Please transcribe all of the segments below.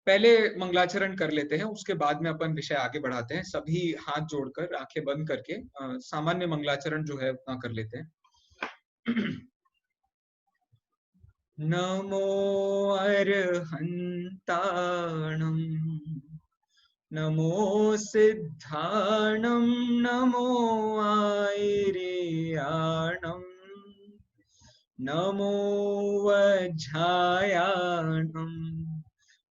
पहले मंगलाचरण कर लेते हैं, उसके बाद में अपन विषय आगे बढ़ाते हैं। सभी हाथ जोड़कर आंखें बंद करके सामान्य मंगलाचरण जो है उतना कर लेते हैं। नमो अर्हन्ताणं, नमो सिद्धाणं, नमो आयर्याणं, नमो वज्झायाणं,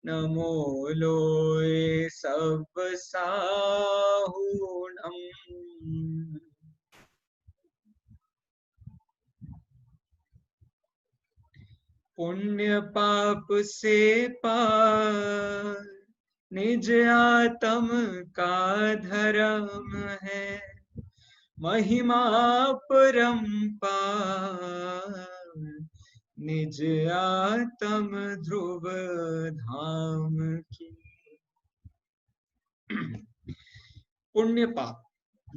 नमो लोये सब्बसाहूणम्। पुण्य पाप से पार निज आत्म का धर्म है, महिमा परंपार निज आत्म ध्रुव धाम की। पुण्य पाप,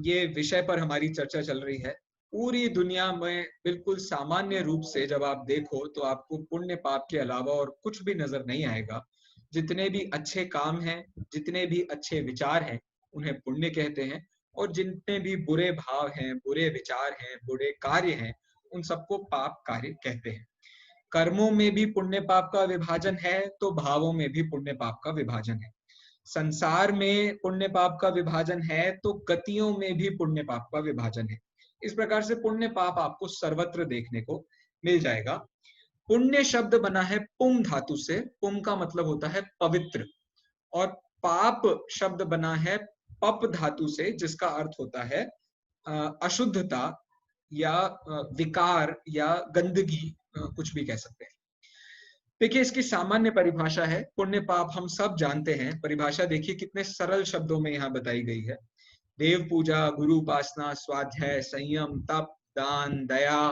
ये विषय पर हमारी चर्चा चल रही है। पूरी दुनिया में बिल्कुल सामान्य रूप से जब आप देखो तो आपको पुण्य पाप के अलावा और कुछ भी नजर नहीं आएगा। जितने भी अच्छे काम हैं, जितने भी अच्छे विचार हैं, उन्हें पुण्य कहते हैं। और जितने भी बुरे भाव हैं, बुरे विचार हैं, बुरे कार्य हैं, उन सबको पाप कार्य कहते हैं। कर्मों में भी पुण्य पाप का विभाजन है, तो भावों में भी पुण्य पाप का विभाजन है। संसार में पुण्य पाप का विभाजन है, तो गतियों में भी पुण्य पाप का विभाजन है। इस प्रकार से पुण्य पाप आपको सर्वत्र देखने को मिल जाएगा। पुण्य शब्द बना है पुम धातु से। पुम का मतलब होता है पवित्र। और पाप शब्द बना है पप धातु से, जिसका अर्थ होता है अशुद्धता या विकार या गंदगी, कुछ भी कह सकते हैं। देखिए, इसकी सामान्य परिभाषा है, पुण्य पाप हम सब जानते हैं। परिभाषा देखिए कितने सरल शब्दों में यहाँ बताई गई है। देव पूजा, गुरु उपासना, स्वाध्याय, संयम, तप, दान, दया,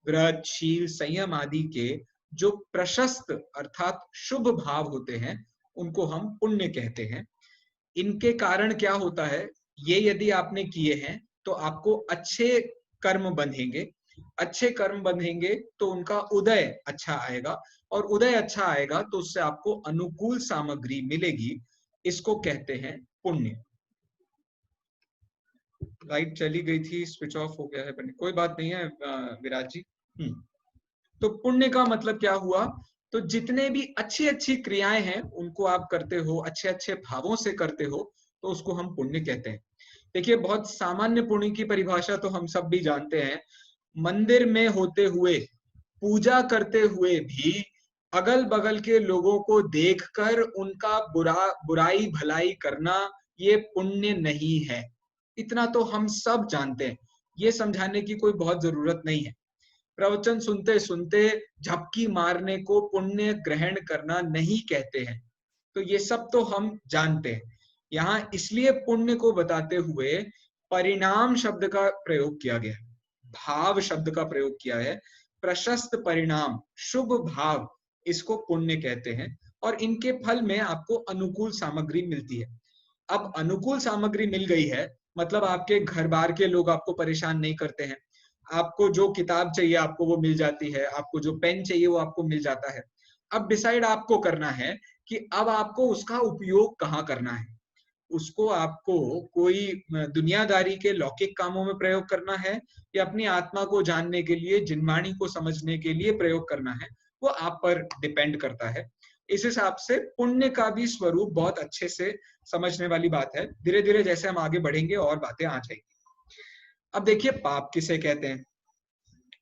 व्रत, शील, संयम आदि के जो प्रशस्त अर्थात शुभ भाव होते हैं, उनको हम पुण्य कहते हैं। इनके कारण क्या होता है, ये यदि आपने किए हैं तो आपको अच्छे कर्म बंधेंगे। अच्छे कर्म बंधेंगे तो उनका उदय अच्छा आएगा, और उदय अच्छा आएगा तो उससे आपको अनुकूल सामग्री मिलेगी। इसको कहते हैं पुण्य। लाइट चली गई थी, स्विच ऑफ हो गया है, कोई बात नहीं है विराज जी। तो पुण्य का मतलब क्या हुआ, तो जितने भी अच्छी अच्छी क्रियाएं हैं उनको आप करते हो, अच्छे अच्छे भावों से करते हो, तो उसको हम पुण्य कहते हैं। देखिए, बहुत सामान्य पुण्य की परिभाषा तो हम सब भी जानते हैं। मंदिर में होते हुए, पूजा करते हुए भी अगल बगल के लोगों को देखकर उनका बुराई भलाई करना, ये पुण्य नहीं है। इतना तो हम सब जानते हैं, ये समझाने की कोई बहुत जरूरत नहीं है। प्रवचन सुनते सुनते झपकी मारने को पुण्य ग्रहण करना नहीं कहते हैं। तो ये सब तो हम जानते हैं। यहाँ इसलिए पुण्य को बताते हुए परिणाम शब्द का प्रयोग किया गया है, भाव शब्द का प्रयोग किया है। प्रशस्त परिणाम, शुभ भाव, इसको पुण्य कहते हैं। और इनके फल में आपको अनुकूल सामग्री मिलती है। अब अनुकूल सामग्री मिल गई है, मतलब आपके घर बार के लोग आपको परेशान नहीं करते हैं। आपको जो किताब चाहिए आपको वो मिल जाती है, आपको जो पेन चाहिए वो आपको मिल जाता है। अब डिसाइड आपको करना है कि अब आपको उसका उपयोग कहाँ करना है। उसको आपको कोई दुनियादारी के लौकिक कामों में प्रयोग करना है, या अपनी आत्मा को जानने के लिए, जिनवाणी को समझने के लिए प्रयोग करना है, वो आप पर डिपेंड करता है। इस हिसाब से पुण्य का भी स्वरूप बहुत अच्छे से समझने वाली बात है। धीरे धीरे जैसे हम आगे बढ़ेंगे और बातें आ जाएंगी। अब देखिए, पाप किसे कहते हैं।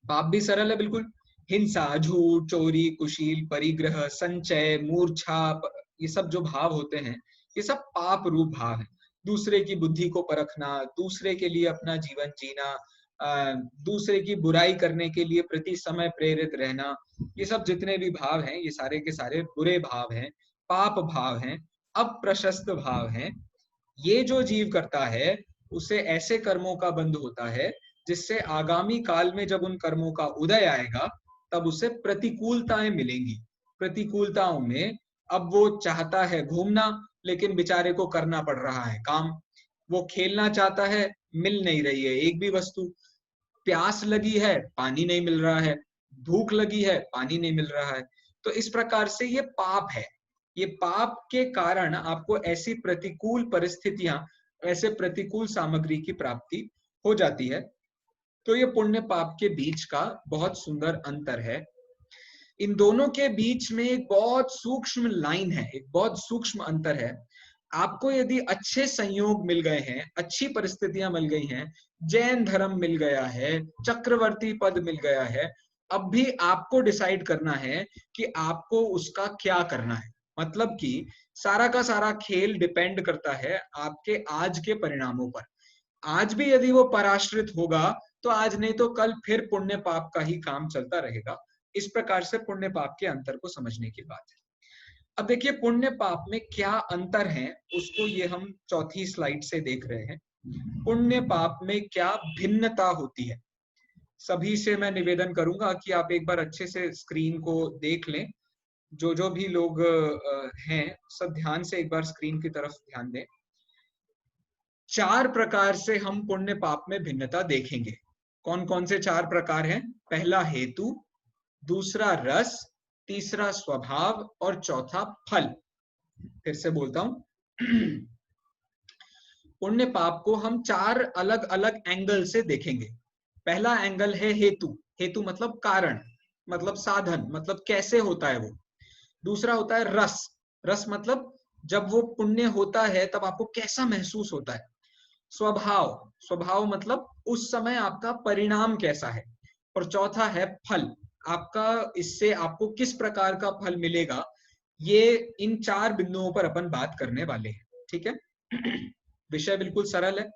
पाप भी सरल है बिल्कुल। हिंसा, झूठ, चोरी, कुशील, परिग्रह, संचय, मूर्छा, ये सब जो भाव होते हैं, ये सब पाप रूप भाव है। दूसरे की बुद्धि को परखना, दूसरे के लिए अपना जीवन जीना, दूसरे की बुराई करने के लिए प्रति समय प्रेरित रहना, ये सब जितने भी भाव हैं, ये सारे के सारे बुरे भाव हैं, पाप भाव हैं, अप्रशस्त भाव हैं। ये जो जीव करता है, उसे ऐसे कर्मों का बंध होता है जिससे आगामी काल में जब उन कर्मों का उदय आएगा, तब उसे प्रतिकूलताएं मिलेंगी। प्रतिकूलताओं में अब वो चाहता है घूमना, लेकिन बेचारे को करना पड़ रहा है काम। वो खेलना चाहता है, मिल नहीं रही है एक भी वस्तु। प्यास लगी है, पानी नहीं मिल रहा है। भूख लगी है, पानी नहीं मिल रहा है। तो इस प्रकार से ये पाप है। ये पाप के कारण आपको ऐसी प्रतिकूल परिस्थितियां, ऐसे प्रतिकूल सामग्री की प्राप्ति हो जाती है। तो ये पुण्य पाप के बीच का बहुत सुंदर अंतर है। इन दोनों के बीच में एक बहुत सूक्ष्म लाइन है, एक बहुत सूक्ष्म अंतर है। आपको यदि अच्छे संयोग मिल गए हैं, अच्छी परिस्थितियां मिल गई हैं, जैन धर्म मिल गया है, चक्रवर्ती पद मिल गया है, अब भी आपको डिसाइड करना है कि आपको उसका क्या करना है। मतलब कि सारा का सारा खेल डिपेंड करता है आपके आज के परिणामों पर। आज भी यदि वो पराश्रित होगा तो आज नहीं तो कल फिर पुण्य पाप का ही काम चलता रहेगा। इस प्रकार से पुण्य पाप के अंतर को समझने की बात है। अब देखिए पुण्य पाप में क्या अंतर है, उसको ये हम चौथी स्लाइड से देख रहे हैं। पुण्य पाप में क्या भिन्नता होती है। सभी से मैं निवेदन करूंगा कि आप एक बार अच्छे से स्क्रीन को देख लें। जो जो भी लोग हैं सब ध्यान से एक बार स्क्रीन की तरफ ध्यान दें। 4 प्रकार से हम पुण्य पाप में भिन्नता देखेंगे। कौन कौन से 4 प्रकार हैं? पहला हेतु, दूसरा रस, तीसरा स्वभाव और चौथा फल। फिर से बोलता हूं, पुण्य पाप को हम 4 अलग अलग एंगल से देखेंगे। पहला एंगल है हेतु। हेतु मतलब कारण, मतलब साधन, मतलब कैसे होता है वो। दूसरा होता है रस। रस मतलब जब वो पुण्य होता है तब आपको कैसा महसूस होता है। स्वभाव। स्वभाव मतलब उस समय आपका परिणाम कैसा है। और चौथा है फल। आपका इससे आपको किस प्रकार का फल मिलेगा। ये इन 4 बिंदुओं पर अपन बात करने वाले हैं। ठीक है, विषय बिल्कुल सरल है।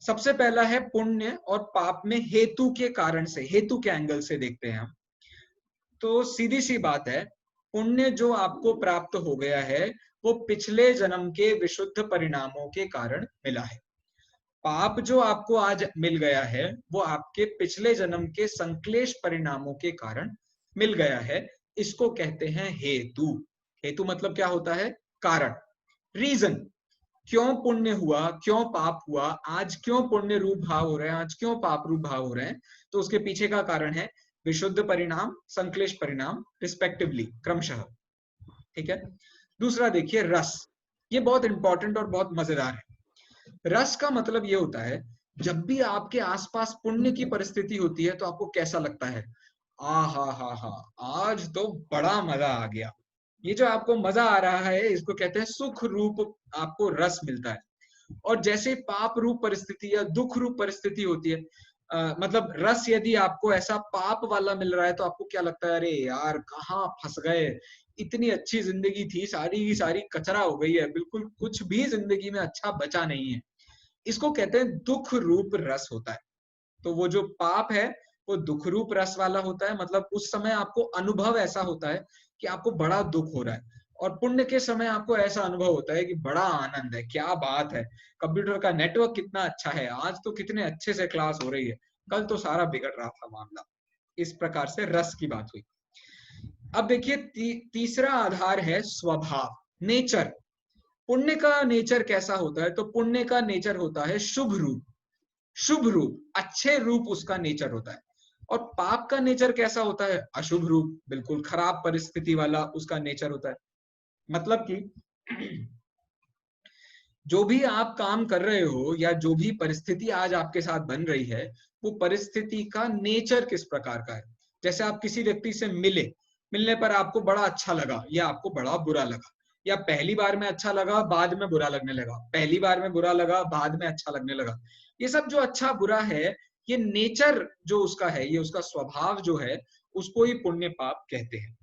सबसे पहला है पुण्य और पाप में हेतु के कारण से, हेतु के एंगल से देखते हैं हम। तो सीधी सी बात है, पुण्य जो आपको प्राप्त हो गया है वो पिछले जन्म के विशुद्ध परिणामों के कारण मिला है। पाप जो आपको आज मिल गया है वो आपके पिछले जन्म के संक्लेश परिणामों के कारण मिल गया है। इसको कहते हैं हेतु। हेतु मतलब क्या होता है? कारण, रीजन। क्यों पुण्य हुआ, क्यों पाप हुआ, आज क्यों पुण्य रूप भाव हो रहे हैं, आज क्यों पाप रूप भाव हो रहे हैं, तो उसके पीछे का कारण है विशुद्ध परिणाम, संक्लेश परिणाम रिस्पेक्टिवली, क्रमशः। ठीक है। दूसरा देखिए रस। ये बहुत इंपॉर्टेंट और बहुत मजेदार है। रस का मतलब ये होता है जब भी आपके आसपास पुण्य की परिस्थिति होती है तो आपको कैसा लगता है? आ हा हा हा, आज तो बड़ा मजा आ गया। ये जो आपको मजा आ रहा है इसको कहते हैं सुख रूप, आपको रस मिलता है। और जैसे पाप रूप परिस्थिति या दुख रूप परिस्थिति होती है, मतलब रस यदि आपको ऐसा पाप वाला मिल रहा है तो आपको क्या लगता है? अरे यार कहाँ फंस गए, इतनी अच्छी जिंदगी थी, सारी की सारी कचरा हो गई है, बिल्कुल कुछ भी जिंदगी में अच्छा बचा नहीं है। इसको कहते हैं दुख रूप रस होता है। तो वो जो पाप है वो दुख रूप रस वाला होता है, मतलब उस समय आपको अनुभव ऐसा होता है कि आपको बड़ा दुख हो रहा है। और पुण्य के समय आपको ऐसा अनुभव होता है कि बड़ा आनंद है, क्या बात है, कंप्यूटर का नेटवर्क कितना अच्छा है, आज तो कितने अच्छे से क्लास हो रही है, कल तो सारा बिगड़ रहा था मामला। इस प्रकार से रस की बात हुई। अब देखिए तीसरा आधार है स्वभाव, नेचर। पुण्य का नेचर कैसा होता है? तो पुण्य का नेचर होता है शुभ रूप। शुभ रूप, अच्छे रूप उसका नेचर होता है। और पाप का नेचर कैसा होता है? अशुभ रूप, बिल्कुल खराब परिस्थिति वाला उसका नेचर होता है। मतलब कि जो भी आप काम कर रहे हो या जो भी परिस्थिति आज आपके साथ बन रही है वो परिस्थिति का नेचर किस प्रकार का है। जैसे आप किसी व्यक्ति से मिले, मिलने पर आपको बड़ा अच्छा लगा या आपको बड़ा बुरा लगा, या पहली बार में अच्छा लगा बाद में बुरा लगने लगा, पहली बार में बुरा लगा बाद में अच्छा लगने लगा। ये सब जो अच्छा बुरा है ये नेचर जो उसका है, ये उसका स्वभाव जो है, उसको ही पुण्य पाप कहते हैं।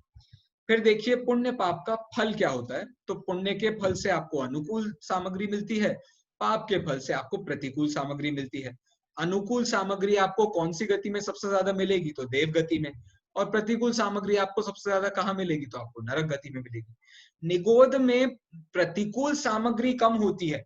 फिर देखिए पुण्य पाप का फल क्या होता है। तो पुण्य के फल से आपको अनुकूल सामग्री मिलती है, पाप के फल से आपको प्रतिकूल सामग्री मिलती है। अनुकूल सामग्री आपको कौन सी गति में सबसे ज्यादा मिलेगी? तो देव गति में। और प्रतिकूल सामग्री आपको सबसे ज्यादा कहाँ मिलेगी? तो आपको नरक गति में मिलेगी। निगोद में प्रतिकूल सामग्री कम होती है,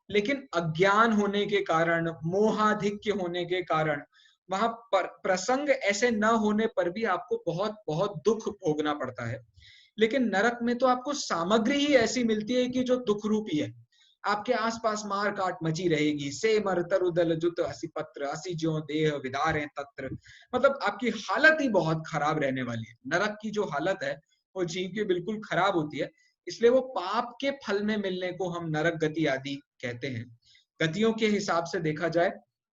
लेकिन अज्ञान होने के कारण, मोहाधिक्य होने के कारण, वहां पर प्रसंग ऐसे न होने पर भी आपको बहुत बहुत दुख भोगना पड़ता है। लेकिन नरक में तो आपको सामग्री ही ऐसी मिलती है कि जो दुख रूपी है। आपके आसपास मार काट मची रहेगी, से मर तरुदल जुत असी पत्र असी ज्यों देह विदारे तत्र। मतलब आपकी हालत ही बहुत खराब रहने वाली है। नरक की जो हालत है वो जीव की बिल्कुल खराब होती है। इसलिए वो पाप के फल में मिलने को हम नरक गति आदि कहते हैं। गतियों के हिसाब से देखा जाए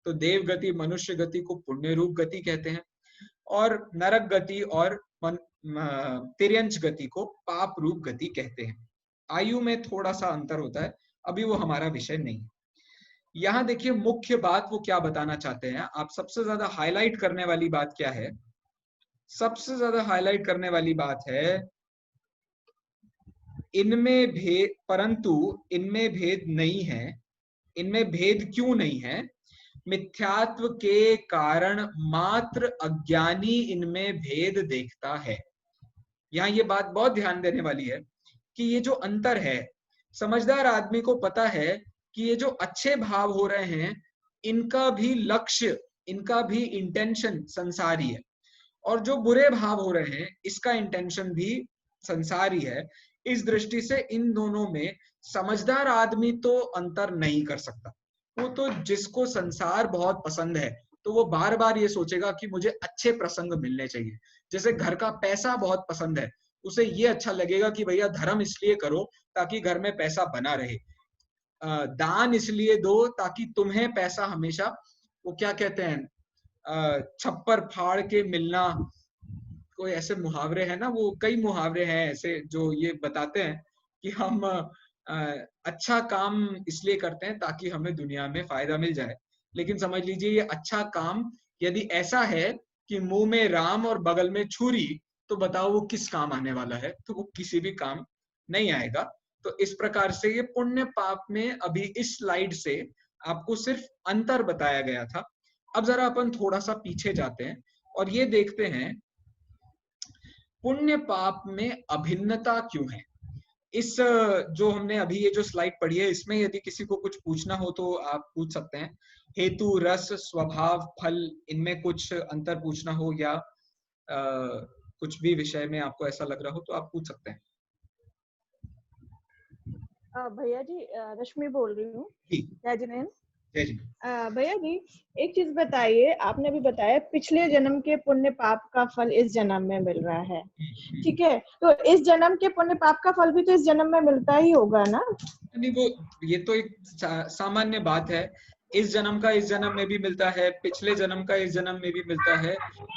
तो देव गति, मनुष्य गति को पुण्य रूप गति कहते हैं, और नरक गति और तिर्यंच गति को पाप रूप गति कहते हैं। आयु में थोड़ा सा अंतर होता है, अभी वो हमारा विषय नहीं है। यहाँ देखिए मुख्य बात वो क्या बताना चाहते हैं, आप सबसे ज्यादा हाईलाइट करने वाली बात क्या है? सबसे ज्यादा हाईलाइट करने वाली बात है इनमें भेद, परंतु इनमें भेद नहीं है। इनमें भेद क्यों नहीं है? मिथ्यात्व के कारण मात्र अज्ञानी इनमें भेद देखता है। यहाँ ये बात बहुत ध्यान देने वाली है कि ये जो अंतर है, समझदार आदमी को पता है कि ये जो अच्छे भाव हो रहे हैं इनका भी लक्ष्य, इनका भी इंटेंशन संसारी है, और जो बुरे भाव हो रहे हैं इसका इंटेंशन भी संसारी है। इस दृष्टि से इन दोनों में समझदार आदमी तो अंतर नहीं कर सकता। वो तो जिसको संसार बहुत पसंद है तो वो बार बार ये सोचेगा कि मुझे अच्छे प्रसंग मिलने चाहिए। जैसे घर का पैसा बहुत पसंद है, उसे ये अच्छा लगेगा कि भैया धर्म इसलिए करो ताकि घर में पैसा बना रहे, दान इसलिए दो ताकि तुम्हें पैसा हमेशा, वो क्या कहते हैं, छप्पर फाड़ के मिलना, कोई ऐसे मुहावरे हैं ना, वो कई मुहावरे हैं ऐसे जो ये बताते हैं कि हम अच्छा काम इसलिए करते हैं ताकि हमें दुनिया में फायदा मिल जाए। लेकिन समझ लीजिए ये अच्छा काम यदि ऐसा है कि मुंह में राम और बगल में छुरी, तो बताओ वो किस काम आने वाला है? तो वो किसी भी काम नहीं आएगा। तो इस प्रकार से ये पुण्य पाप में अभी इस स्लाइड से आपको सिर्फ अंतर बताया गया था। अब जरा अपन थोड़ा सा पीछे जाते हैं और ये देखते हैं पुण्य पाप में अभिन्नता क्यों है। इस जो हमने अभी ये जो स्लाइड पढ़ी है इसमें यदि किसी को कुछ पूछना हो तो आप पूछ सकते हैं। हेतु, रस, स्वभाव, फल, इनमें कुछ अंतर पूछना हो या कुछ भी विषय में आपको ऐसा लग रहा हो तो आप पूछ सकते हैं। भैया जी, रश्मि बोल रही हूँ। जय जिनेन्द्र। जय जी। भैया जी एक चीज बताइए, आपने अभी बताया पिछले जन्म के पुण्य पाप का फल इस जन्म में मिल रहा है, ठीक है, तो इस जन्म के पुण्य पाप का फल भी तो इस जन्म में मिलता ही होगा ना? नहीं, वो ये तो एक सामान्य बात है। इस जन्म का इस जन्म में भी मिलता है, पिछले जन्म का इस जन्म में भी मिलता है,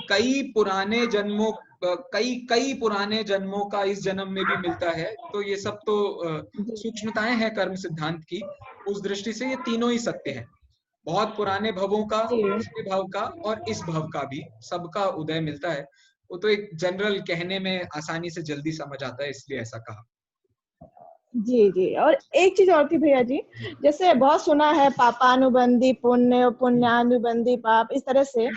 कई पुराने जन्मों कई पुराने जन्मों का इस जन्म में भी मिलता है। तो ये सब तो सूक्ष्मताएं हैं कर्म सिद्धांत की। उस दृष्टि से ये तीनों ही सत्य है, बहुत पुराने भवों का, पिछले भव का और इस भव का भी, सबका उदय मिलता है। वो तो एक जनरल कहने में आसानी से जल्दी समझ आता है, इसलिए ऐसा कहा। जी जी। और एक चीज और थी भैया जी, जैसे बहुत सुना है पापानुबंधी पुण्य, पुण्यानुबंधी पाप, इस तरह से,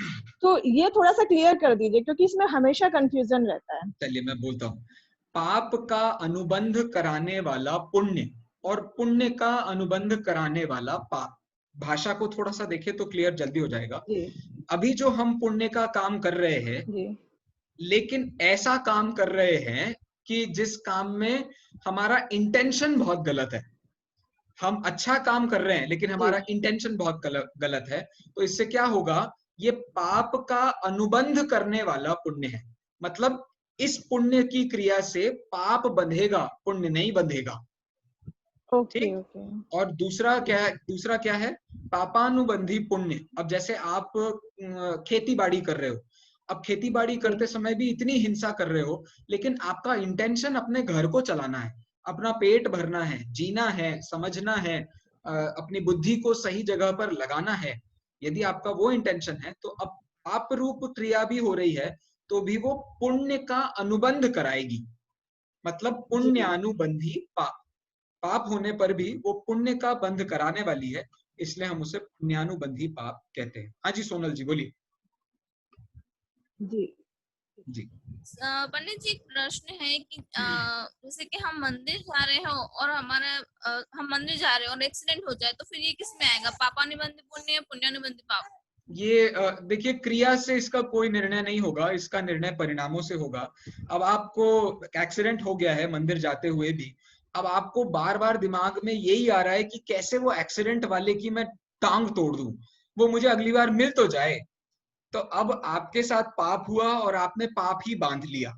तो ये थोड़ा सा क्लियर कर दीजिए क्योंकि इसमें हमेशा कंफ्यूजन रहता है। चलिए मैं बोलता हूँ। पाप का अनुबंध कराने वाला पुण्य और पुण्य का अनुबंध कराने वाला पाप, भाषा को थोड़ा सा देखे तो क्लियर जल्दी हो जाएगा। अभी जो हम पुण्य का काम कर रहे हैं, लेकिन ऐसा काम कर रहे हैं कि जिस काम में हमारा इंटेंशन बहुत गलत है। हम अच्छा काम कर रहे हैं लेकिन हमारा इंटेंशन बहुत गलत है। तो इससे क्या होगा, ये पाप का अनुबंध करने वाला पुण्य है। मतलब इस पुण्य की क्रिया से पाप बंधेगा, पुण्य नहीं बंधेगा। ठीक। और दूसरा क्या है, पापानुबंधी पुण्य। अब जैसे आप खेती बाड़ी कर रहे हो, अब खेती बाड़ी करते समय भी इतनी हिंसा कर रहे हो, लेकिन आपका इंटेंशन अपने घर को चलाना है, अपना पेट भरना है, जीना है, समझना है, अपनी बुद्धि को सही जगह पर लगाना है। यदि आपका वो इंटेंशन है तो अब पाप रूप क्रिया भी हो रही है तो भी वो पुण्य का अनुबंध कराएगी। मतलब पुण्यानुबंधी पाप, पाप होने पर भी वो पुण्य का बंध कराने वाली है, इसलिए हम उसे पुण्यानुबंधी पाप कहते हैं। हाँ जी सोनल जी बोलिए। जी जी पंडित जी, एक प्रश्न है कि जैसे कि हम मंदिर जा रहे हो और हम मंदिर जा रहे हो और एक्सीडेंट हो जाए तो फिर ये किस में आएगा, पापानुबंधी पुण्य या पुण्यानुबंधी पाप? ये देखिए क्रिया से इसका कोई निर्णय नहीं होगा, इसका निर्णय परिणामों से होगा। अब आपको एक्सीडेंट हो गया है मंदिर जाते हुए भी, अब आपको बार बार दिमाग में यही आ रहा है कि कैसे वो एक्सीडेंट वाले की मैं टांग तोड़ दूं, वो मुझे अगली बार मिल तो जाए। तो अब आपके साथ पाप हुआ और आपने पाप ही बांध लिया।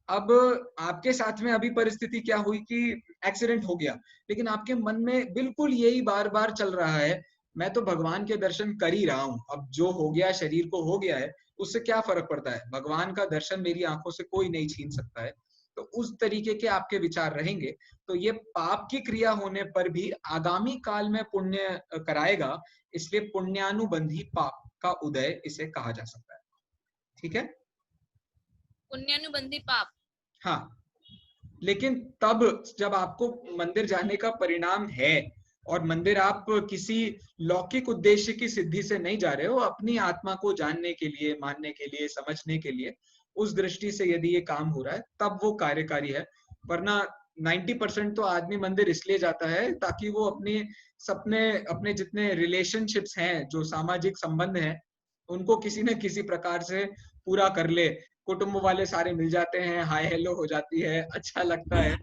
अब आपके साथ में अभी परिस्थिति क्या हुई कि एक्सीडेंट हो गया, लेकिन आपके मन में बिल्कुल यही बार बार चल रहा है, मैं तो भगवान के दर्शन कर ही रहा हूँ, अब जो हो गया शरीर को हो गया है, उससे क्या फर्क पड़ता है, भगवान का दर्शन मेरी आंखों से कोई नहीं छीन सकता है। तो उस तरीके के आपके विचार रहेंगे, तो ये पाप की क्रिया होने पर भी आगामी काल में पुण्य कराएगा, इसलिए पुण्यानुबंधी पाप का उदय इसे कहा जा सकता है। ठीक है, पुण्यानुबंधी पाप। हाँ। लेकिन तब जब आपको मंदिर जाने का परिणाम है, और मंदिर आप किसी लौकिक उद्देश्य की सिद्धि से नहीं जा रहे हो, अपनी आत्मा को जानने के लिए, मानने के लिए, समझने के लिए, उस दृष्टि से यदि ये काम हो रहा है तब वो कार्यकारी है। वरना 90% तो आदमी मंदिर इसलिए जाता है ताकि वो अपने सपने, अपने जितने रिलेशनशिप्स हैं, जो सामाजिक संबंध हैं, उनको किसी न किसी प्रकार से पूरा कर ले। कुटुंब वाले सारे मिल जाते हैं, हाय हेलो हो जाती है, अच्छा लगता है,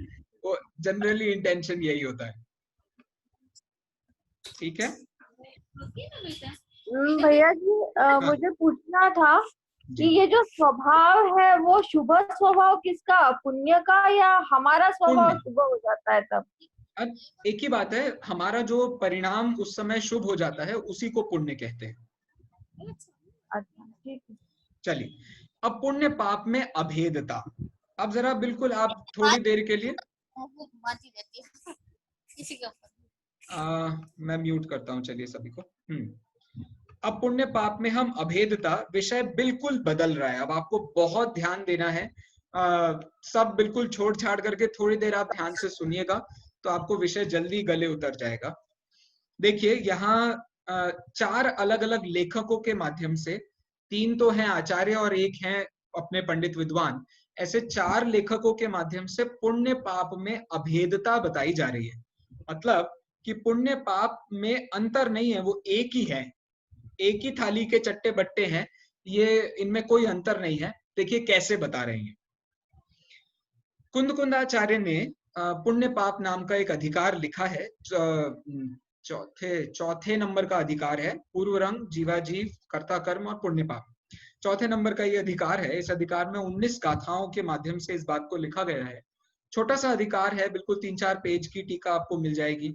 वो जनरली इंटेंशन यही होता है। ठीक है भैया जी, मुझे पूछना था कि ये जो स्वभाव है वो शुभ स्वभाव किसका, पुण्य का या हमारा स्वभाव शुभ हो जाता है तब? अब एक ही बात है, हमारा जो परिणाम उस समय शुभ हो जाता है उसी को पुण्य कहते हैं। अच्छा ठीक है। चलिए, अब पुण्य पाप में अभेदता। अब जरा बिल्कुल आप थोड़ी देर के लिए मैं म्यूट करता हूँ, चलिए सभी को। अब पुण्य पाप में हम अभेदता, विषय बिल्कुल बदल रहा है, अब आपको बहुत ध्यान देना है। सब बिल्कुल छोड़ छाड़ करके थोड़ी देर आप ध्यान से सुनिएगा, तो आपको विषय जल्दी गले उतर जाएगा। देखिए, यहाँ 4 अलग अलग लेखकों के माध्यम से, 3 तो हैं आचार्य और 1 हैं अपने पंडित विद्वान, ऐसे 4 लेखकों के माध्यम से पुण्य पाप में अभेदता बताई जा रही है। मतलब कि पुण्य पाप में अंतर नहीं है, वो एक ही है, एक ही थाली के चट्टे बट्टे हैं, ये इनमें कोई अंतर नहीं है। देखिए कैसे बता रहे हैं। कुंदकुंदाचार्य ने पुण्य पाप नाम का एक अधिकार लिखा है, चौथे नंबर का अधिकार है, पूर्व रंग, जीवाजीव, कर्ता कर्म और पुण्य पाप। चौथे नंबर का ये अधिकार है। इस अधिकार में 19 गाथाओं के माध्यम से इस बात को लिखा गया है। छोटा सा अधिकार है, बिल्कुल 3-4 पेज की टीका आपको मिल जाएगी।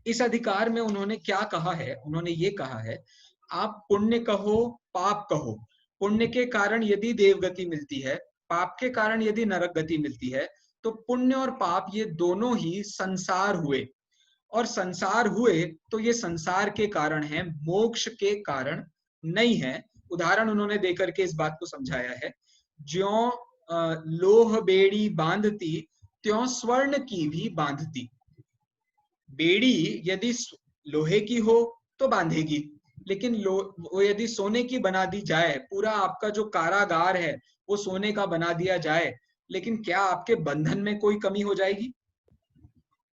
इस अधिकार में उन्होंने क्या कहा है, उन्होंने ये कहा है, आप पुण्य कहो पाप कहो, पुण्य के कारण यदि देवगति मिलती है, पाप के कारण यदि नरक गति मिलती है, तो पुण्य और पाप ये दोनों ही संसार हुए, और संसार हुए तो ये संसार के कारण है, मोक्ष के कारण नहीं है। उदाहरण उन्होंने देकर के इस बात को समझाया है, ज्यों लोह बेड़ी बांधती त्यों स्वर्ण की भी बांधती। बेड़ी यदि लोहे की हो तो बांधेगी, लेकिन वो यदि सोने की बना दी जाए, पूरा आपका जो कारागार है वो सोने का बना दिया जाए, लेकिन क्या आपके बंधन में कोई कमी हो जाएगी?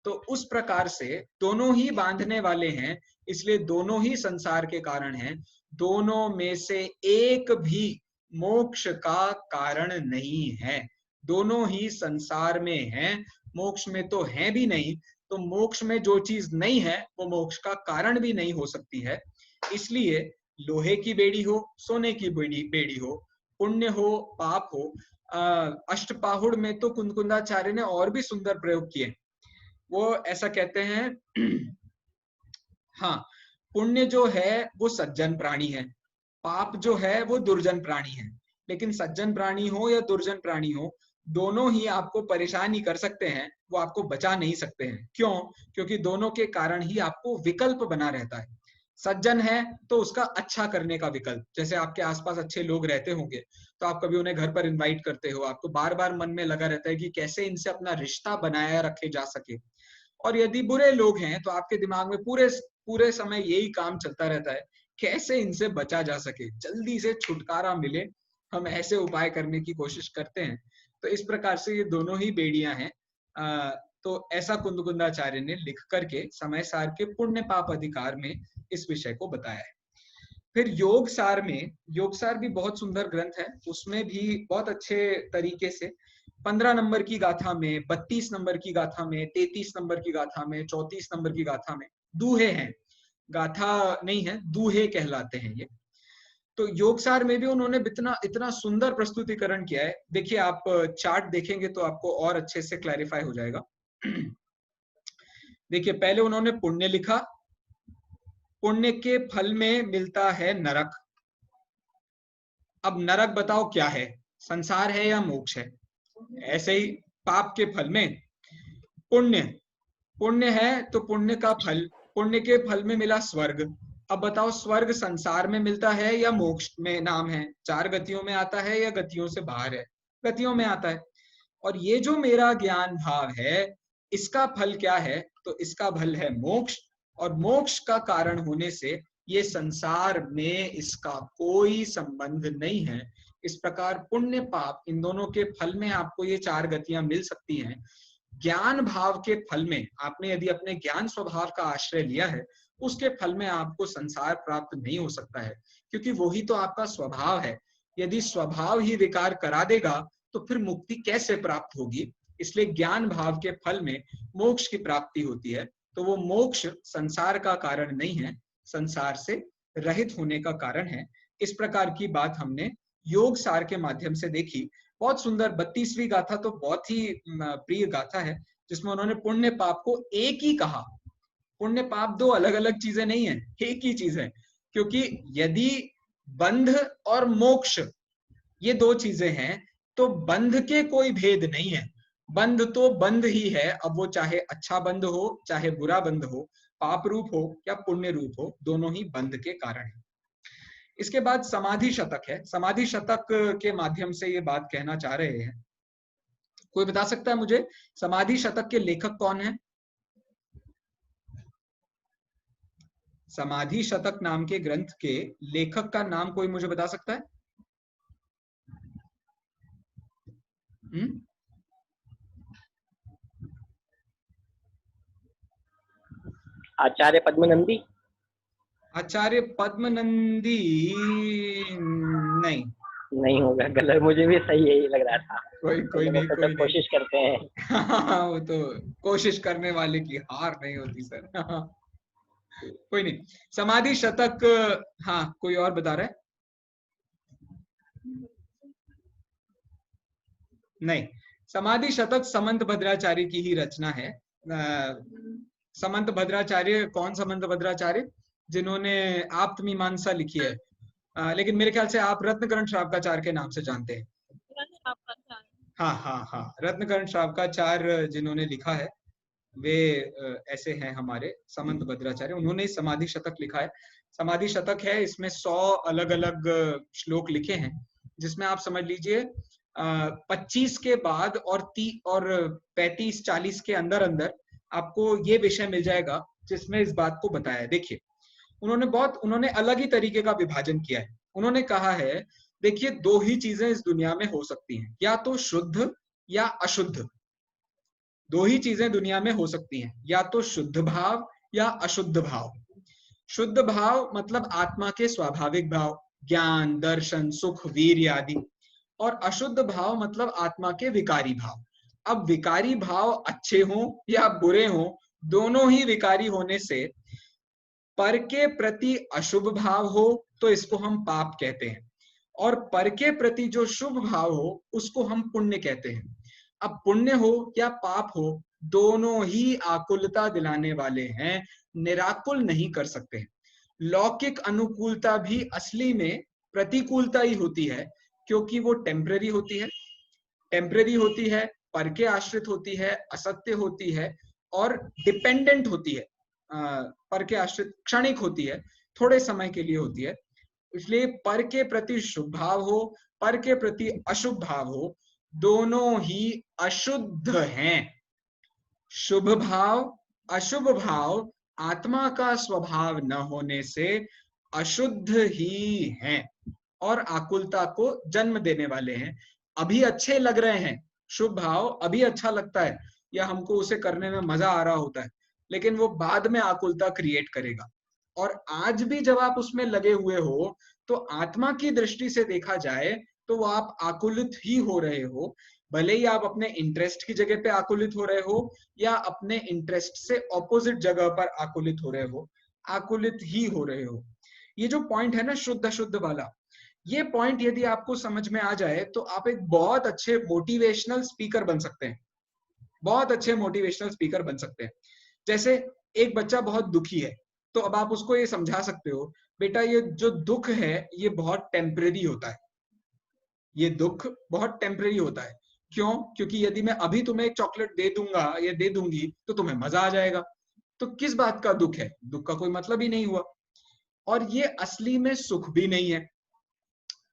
तो उस प्रकार से दोनों ही बांधने वाले हैं, इसलिए दोनों ही संसार के कारण हैं। दोनों में से एक भी मोक्ष का कारण नहीं है। दोनों ही संसार में हैं, मोक्ष में तो है भी नहीं। तो मोक्ष में जो चीज नहीं है वो मोक्ष का कारण भी नहीं हो सकती है। इसलिए लोहे की बेड़ी हो, सोने की बेड़ी हो, पुण्य हो पाप हो, अष्टपाहुड़ में तो कुंदकुंदाचार्य ने और भी सुंदर प्रयोग किए। वो ऐसा कहते हैं, हाँ, पुण्य जो है वो सज्जन प्राणी है, पाप जो है वो दुर्जन प्राणी है। लेकिन सज्जन प्राणी हो या दुर्जन प्राणी हो, दोनों ही आपको परेशान ही कर सकते हैं, वो आपको बचा नहीं सकते हैं। क्यों? क्योंकि दोनों के कारण ही आपको विकल्प बना रहता है। सज्जन है तो उसका अच्छा करने का विकल्प, जैसे आपके आसपास अच्छे लोग रहते होंगे तो आप कभी उन्हें घर पर इनवाइट करते हो, आपको बार बार मन में लगा रहता है कि कैसे इनसे अपना रिश्ता बनाया रखे जा सके। और यदि बुरे लोग हैं तो आपके दिमाग में पूरे समय यही काम चलता रहता है, कैसे इनसे बचा जा सके, जल्दी से छुटकारा मिले, हम ऐसे उपाय करने की कोशिश करते हैं। तो इस प्रकार से ये दोनों ही बेड़ियां हैं। तो ऐसा कुंदकुंदाचार्य ने लिख करके समय सार के पुण्य पाप अधिकार में इस विषय को बताया है। फिर योग सार में, योग सार भी बहुत सुंदर ग्रंथ है, उसमें भी बहुत अच्छे तरीके से 15 नंबर की गाथा में, 32 नंबर की गाथा में, 33 नंबर की गाथा में, 34 नंबर की गाथा में, दूहे हैं, गाथा नहीं है, दूहे कहलाते हैं ये। तो योगसार में भी उन्होंने इतना सुंदर प्रस्तुतिकरण किया है। देखिए, आप चार्ट देखेंगे तो आपको और अच्छे से क्लैरिफाई हो जाएगा। देखिए, पहले उन्होंने पुण्य लिखा, पुण्य के फल में मिलता है नरक। अब नरक बताओ क्या है, संसार है या मोक्ष है? ऐसे ही पाप के फल में पुण्य है तो पुण्य का फल, पुण्य के फल में मिला स्वर्ग। अब बताओ, स्वर्ग संसार में मिलता है या मोक्ष में नाम है? 4 गतियों में आता है या गतियों से बाहर है? गतियों में आता है। और ये जो मेरा ज्ञान भाव है, इसका फल क्या है? तो इसका फल है मोक्ष, और मोक्ष का कारण होने से ये संसार में इसका कोई संबंध नहीं है। इस प्रकार पुण्य पाप इन दोनों के फल में आपको ये 4 गतियां मिल सकती हैं। ज्ञान भाव के फल में आपने यदि अपने ज्ञान स्वभाव का आश्रय लिया है, उसके फल में आपको संसार प्राप्त नहीं हो सकता है, क्योंकि वही तो आपका स्वभाव है। यदि स्वभाव ही विकार करा देगा तो फिर मुक्ति कैसे प्राप्त होगी? इसलिए ज्ञान भाव के फल में मोक्ष की प्राप्ति होती है। तो वो मोक्ष संसार का कारण नहीं है, संसार से रहित होने का कारण है। इस प्रकार की बात हमने योग सार के माध्यम से देखी। बहुत सुंदर 32वीं गाथा तो बहुत ही प्रिय गाथा है, जिसमें उन्होंने पुण्य पाप को एक ही कहा। पुण्य पाप 2 अलग अलग चीजें नहीं है, एक ही चीज है। क्योंकि यदि बंध और मोक्ष ये 2 चीजें हैं, तो बंध के कोई भेद नहीं है। बंध तो बंध ही है, अब वो चाहे अच्छा बंध हो चाहे बुरा बंध हो, पाप रूप हो या पुण्य रूप हो, दोनों ही बंध के कारण है। इसके बाद समाधि शतक है। समाधि शतक के माध्यम से ये बात कहना चाह रहे हैं। कोई बता सकता है मुझे समाधि शतक के लेखक कौन है? समाधि शतक नाम के ग्रंथ के लेखक का नाम कोई मुझे बता सकता है? आचार्य पद्मनंदी। आचार्य पद्मनंदी नहीं होगा, गलत। मुझे भी सही यही लग रहा था। कोई नहीं कोशिश करते हैं। वो तो कोशिश करने वाले की हार नहीं होती सर। कोई नहीं। समाधि शतक, हाँ कोई और बता रहा है? नहीं, समाधि शतक समंत भद्राचार्य की ही रचना है। समंत भद्राचार्य कौन? समंत भद्राचार्य जिन्होंने आप्तमीमांसा लिखी है, लेकिन मेरे ख्याल से आप रत्नकरण श्रावकाचार्य के नाम से जानते हैं। हाँ, रत्नकरण श्रावकाचार्य जिन्होंने लिखा है वे ऐसे हैं हमारे समंत भद्राचार्य। उन्होंने समाधि शतक लिखा है। समाधि शतक है, इसमें 100 अलग अलग श्लोक लिखे हैं, जिसमें आप समझ लीजिए 25 के बाद और 35-40 के अंदर अंदर आपको ये विषय मिल जाएगा जिसमें इस बात को बताया है। देखिए, उन्होंने अलग ही तरीके का विभाजन किया है। उन्होंने कहा है, देखिए 2 ही चीजें इस दुनिया में हो सकती हैं, या तो शुद्ध या अशुद्ध। 2 ही चीजें दुनिया में हो सकती हैं, या तो शुद्ध भाव या अशुद्ध भाव। शुद्ध भाव मतलब आत्मा के स्वाभाविक भाव, ज्ञान, दर्शन, सुख, वीर्य आदि, और अशुद्ध भाव मतलब आत्मा के विकारी भाव। अब विकारी भाव अच्छे हों या बुरे हों, दोनों ही विकारी होने से पर के प्रति अशुभ भाव हो तो इसको हम पाप कहते हैं, और पर के प्रति जो शुभ भाव हो उसको हम पुण्य कहते हैं। अब पुण्य हो या पाप हो, दोनों ही आकुलता दिलाने वाले हैं, निराकुल नहीं कर सकते। लौकिक अनुकूलता भी असली में प्रतिकूलता ही होती है, क्योंकि वो टेम्पररी होती है, पर के आश्रित होती है, असत्य होती है और डिपेंडेंट होती है। पर के आश्रित क्षणिक होती है, थोड़े समय के लिए होती है। इसलिए पर के प्रति शुभ भाव हो, पर के प्रति अशुभ भाव हो, दोनों ही अशुद्ध हैं। शुभ भाव, अशुभ भाव आत्मा का स्वभाव न होने से अशुद्ध ही हैं और आकुलता को जन्म देने वाले हैं। अभी अच्छे लग रहे हैं शुभ भाव, अभी अच्छा लगता है या हमको उसे करने में मजा आ रहा होता है, लेकिन वो बाद में आकुलता क्रिएट करेगा। और आज भी जब आप उसमें लगे हुए हो तो आत्मा की दृष्टि से देखा जाए तो वो आप आकुलित ही हो रहे हो, भले ही आप अपने इंटरेस्ट की जगह पे आकुलित हो रहे हो या अपने इंटरेस्ट से ऑपोजिट जगह पर आकुलित हो रहे हो, आकुलित ही हो रहे हो। ये जो पॉइंट है ना शुद्ध अशुद्ध वाला, ये पॉइंट यदि आपको समझ में आ जाए तो आप एक बहुत अच्छे मोटिवेशनल स्पीकर बन सकते हैं, बहुत अच्छे मोटिवेशनल स्पीकर बन सकते हैं। जैसे एक बच्चा बहुत दुखी है, तो अब आप उसको ये समझा सकते हो, बेटा ये जो दुख है ये बहुत टेम्परेरी होता है, ये दुख बहुत टेम्परेरी होता है। क्यों? क्योंकि यदि मैं अभी तुम्हें एक चॉकलेट दे दूंगा या दे दूंगी तो तुम्हें मजा आ जाएगा। तो किस बात का दुख है? दुख का कोई मतलब ही नहीं हुआ, और ये असली में सुख भी नहीं है।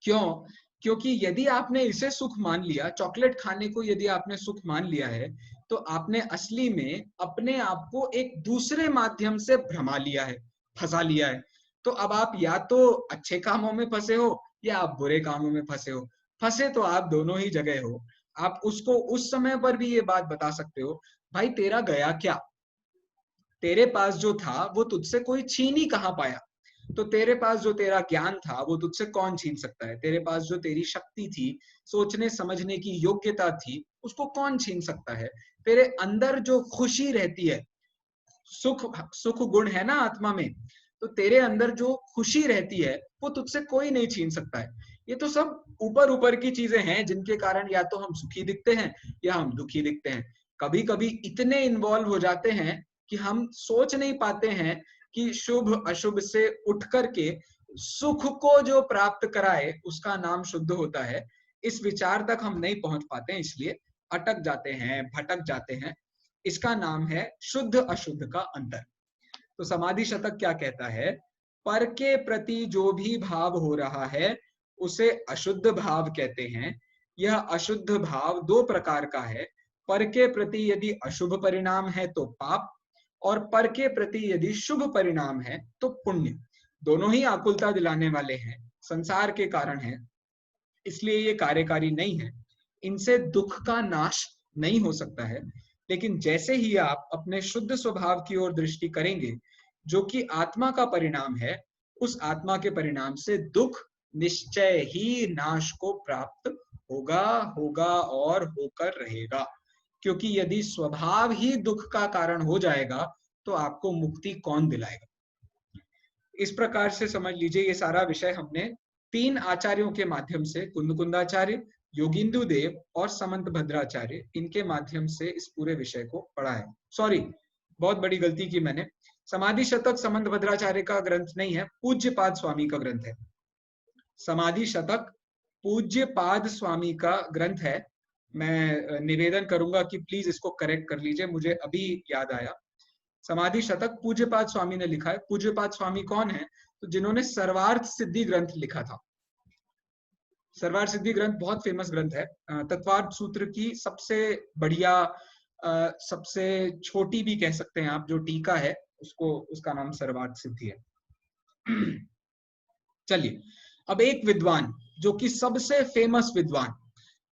क्यों? क्योंकि यदि आपने इसे सुख मान लिया, चॉकलेट खाने को यदि आपने सुख मान लिया है, तो आपने असली में अपने आप को एक दूसरे माध्यम से भ्रमा लिया है, फंसा लिया है। तो अब आप या तो अच्छे कामों में फंसे हो या आप बुरे कामों में फंसे हो। फंसे तो आप दोनों ही जगह हो। आप उसको उस समय पर भी ये बात बता सकते हो, भाई तेरा गया क्या? तेरे पास जो था वो तुझसे कोई छीन ही कहाँ पाया। तो तेरे पास जो तेरा ज्ञान था वो तुझसे कौन छीन सकता है? तेरे पास जो तेरी शक्ति थी, सोचने समझने की योग्यता थी, उसको कौन छीन सकता है? तेरे अंदर जो खुशी रहती है, सुख गुण है ना आत्मा में, तो तेरे अंदर जो खुशी रहती है वो तुझसे कोई नहीं छीन सकता है। ये तो सब ऊपर ऊपर की चीजें हैं जिनके कारण या तो हम सुखी दिखते हैं या हम दुखी दिखते हैं। कभी कभी इतने इन्वॉल्व हो जाते हैं कि हम सोच नहीं पाते हैं कि शुभ अशुभ से उठ करके सुख को जो प्राप्त कराए उसका नाम शुद्ध होता है। इस विचार तक हम नहीं पहुंच पाते हैं, इसलिए अटक जाते हैं, भटक जाते हैं। इसका नाम है शुद्ध अशुद्ध का अंतर। तो समाधि शतक क्या कहता है? पर के प्रति जो भी भाव हो रहा है उसे अशुद्ध भाव कहते हैं। यह अशुद्ध भाव दो प्रकार का है। पर के प्रति यदि अशुभ परिणाम है तो पाप, और पर के प्रति यदि शुभ परिणाम है तो पुण्य। दोनों ही आकुलता दिलाने वाले हैं, संसार के कारण है, इसलिए ये कार्यकारी नहीं है। इनसे दुख का नाश नहीं हो सकता है। लेकिन जैसे ही आप अपने शुद्ध स्वभाव की ओर दृष्टि करेंगे, जो कि आत्मा का परिणाम है, उस आत्मा के परिणाम से दुख निश्चय ही नाश को प्राप्त होगा, होगा और होकर रहेगा। क्योंकि यदि स्वभाव ही दुख का कारण हो जाएगा तो आपको मुक्ति कौन दिलाएगा? इस प्रकार से समझ लीजिए, ये सारा विषय हमने 3 आचार्यों के माध्यम से, कुंदकुंदाचार्य, योगिंदु देव और समंत भद्राचार्य, इनके माध्यम से इस पूरे विषय को पढ़ा है। सॉरी, बहुत बड़ी गलती की मैंने। समाधि शतक समंत भद्राचार्य का ग्रंथ नहीं है, पूज्यपाद स्वामी का ग्रंथ है। समाधि शतक पूज्यपाद स्वामी का ग्रंथ है। मैं निवेदन करूंगा कि प्लीज इसको करेक्ट कर लीजिए, मुझे अभी याद आया। समाधि शतक पूज्यपाद स्वामी ने लिखा है। पूज्यपाद स्वामी कौन है? तो जिन्होंने सर्वार्थ सिद्धि ग्रंथ लिखा था। सर्वार्थ सिद्धि ग्रंथ बहुत फेमस ग्रंथ है। तत्वार्थ सूत्र की सबसे बढ़िया, सबसे छोटी भी कह सकते हैं आप, जो टीका है उसको, उसका नाम सर्वार्थ सिद्धि है। चलिए, अब एक विद्वान जो कि सबसे फेमस विद्वान,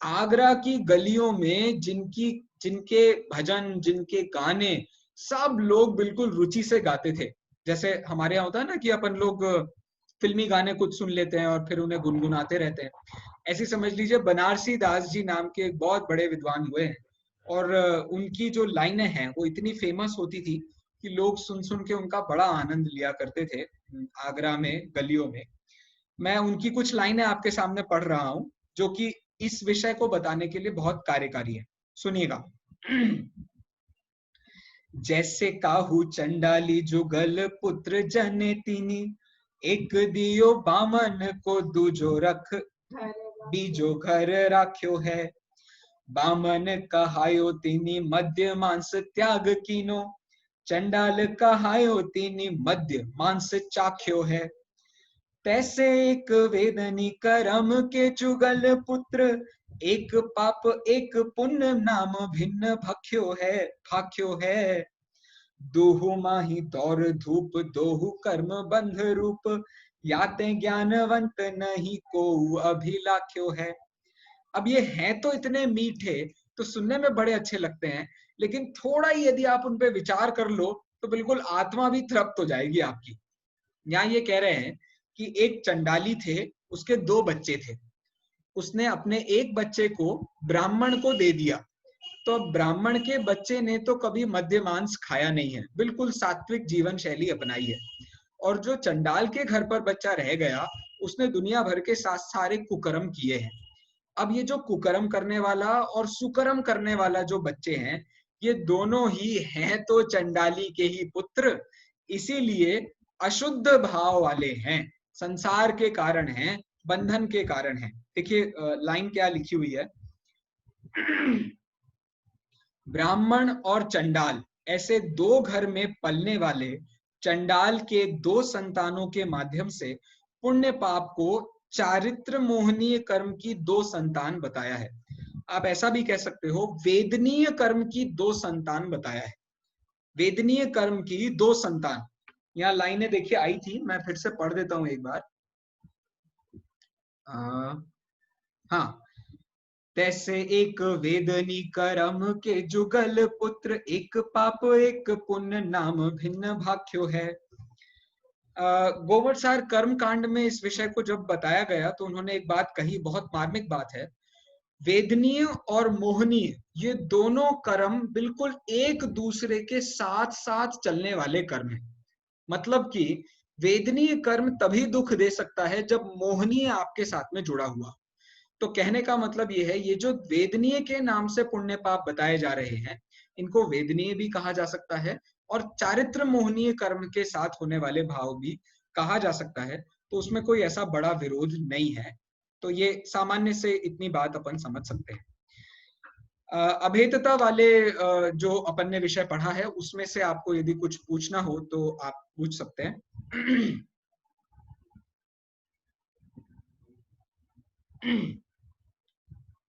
आगरा की गलियों में जिनके भजन, जिनके गाने सब लोग बिल्कुल रुचि से गाते थे। जैसे हमारे यहाँ होता है ना कि अपन लोग फिल्मी गाने कुछ सुन लेते हैं और फिर उन्हें गुनगुनाते रहते हैं। ऐसी समझ लीजिए बनारसी दास जी नाम के एक बहुत बड़े विद्वान हुए हैं, और उनकी जो लाइनें हैं वो इतनी फेमस होती थी कि लोग सुन सुन के उनका बड़ा आनंद लिया करते थे आगरा में गलियों में। मैं उनकी कुछ लाइनें आपके सामने पढ़ रहा हूं जो कि इस विषय को बताने के लिए बहुत कार्यकारी है। सुनिएगा। जैसे काहू चंडाली जुगल पुत्र जने तीनी, एक दियो बामन को दूजो रख बीजो घर राख्यो है। बामन कहायो तीनी मध्य मांस त्याग कीनो, चंडाल कहायो तीनी मध्य मांस चाख्यो है। तैसे एक वेदनी करम के जुगल पुत्र, एक पाप एक पुण्य नाम भिन्न भाख्यो है। दोहु माही तौर धूप, दोहु कर्म बंध रूप, याते ज्ञानवंत नहीं को अभिलाख्यो है। अब ये हैं तो इतने मीठे, तो सुनने में बड़े अच्छे लगते हैं, लेकिन थोड़ा ही यदि आप उन पे विचार कर लो तो बिल्कुल आत्मा भी तृप्त हो जाएगी आपकी। यहाँ ये कह रहे हैं कि एक चंडाली थे, उसके 2 बच्चे थे। उसने अपने एक बच्चे को ब्राह्मण को दे दिया, तो ब्राह्मण के बच्चे ने तो कभी मध्य मांस खाया नहीं है, बिल्कुल सात्विक जीवन शैली अपनाई है। और जो चंडाल के घर पर बच्चा रह गया, उसने दुनिया भर के सारे कुकर्म किए हैं। अब ये जो कुकर्म करने वाला और सुकर्म करने वाला जो बच्चे हैं, ये दोनों ही हैं तो चंडाली के ही पुत्र, इसीलिए अशुद्ध भाव वाले हैं, संसार के कारण हैं, बंधन के कारण हैं। देखिए लाइन क्या लिखी हुई है, ब्राह्मण और चंडाल ऐसे दो घर में पलने वाले चंडाल के दो संतानों के माध्यम से पुण्य पाप को चारित्र मोहनीय कर्म की दो संतान बताया है। आप ऐसा भी कह सकते हो वेदनीय कर्म की दो संतान बताया है। वेदनीय कर्म की दो संतान, यहाँ लाइनें देखिए आई थी, मैं फिर से पढ़ देता हूं एक बार। हाँ, तैसे एक वेदनी कर्म के जुगल पुत्र, एक पाप एक पुण्य नाम भिन्न भाख्यो है। गोवरसार कर्म कांड में इस विषय को जब बताया गया तो उन्होंने एक बात कही, बहुत मार्मिक बात है। वेदनीय और मोहनीय ये दोनों कर्म बिल्कुल एक दूसरे के साथ साथ चलने वाले कर्म हैं। मतलब कि वेदनीय कर्म तभी दुख दे सकता है जब मोहनीय आपके साथ में जुड़ा हुआ। तो कहने का मतलब ये है, ये जो वेदनीय के नाम से पुण्य पाप बताए जा रहे हैं, इनको वेदनीय भी कहा जा सकता है और चारित्र मोहनीय कर्म के साथ होने वाले भाव भी कहा जा सकता है। तो उसमें कोई ऐसा बड़ा विरोध नहीं है। तो ये सामान्य से इतनी बात अपन समझ सकते हैं। अभेदता वाले जो अपन ने विषय पढ़ा है उसमें से आपको यदि कुछ पूछना हो तो आप पूछ सकते हैं।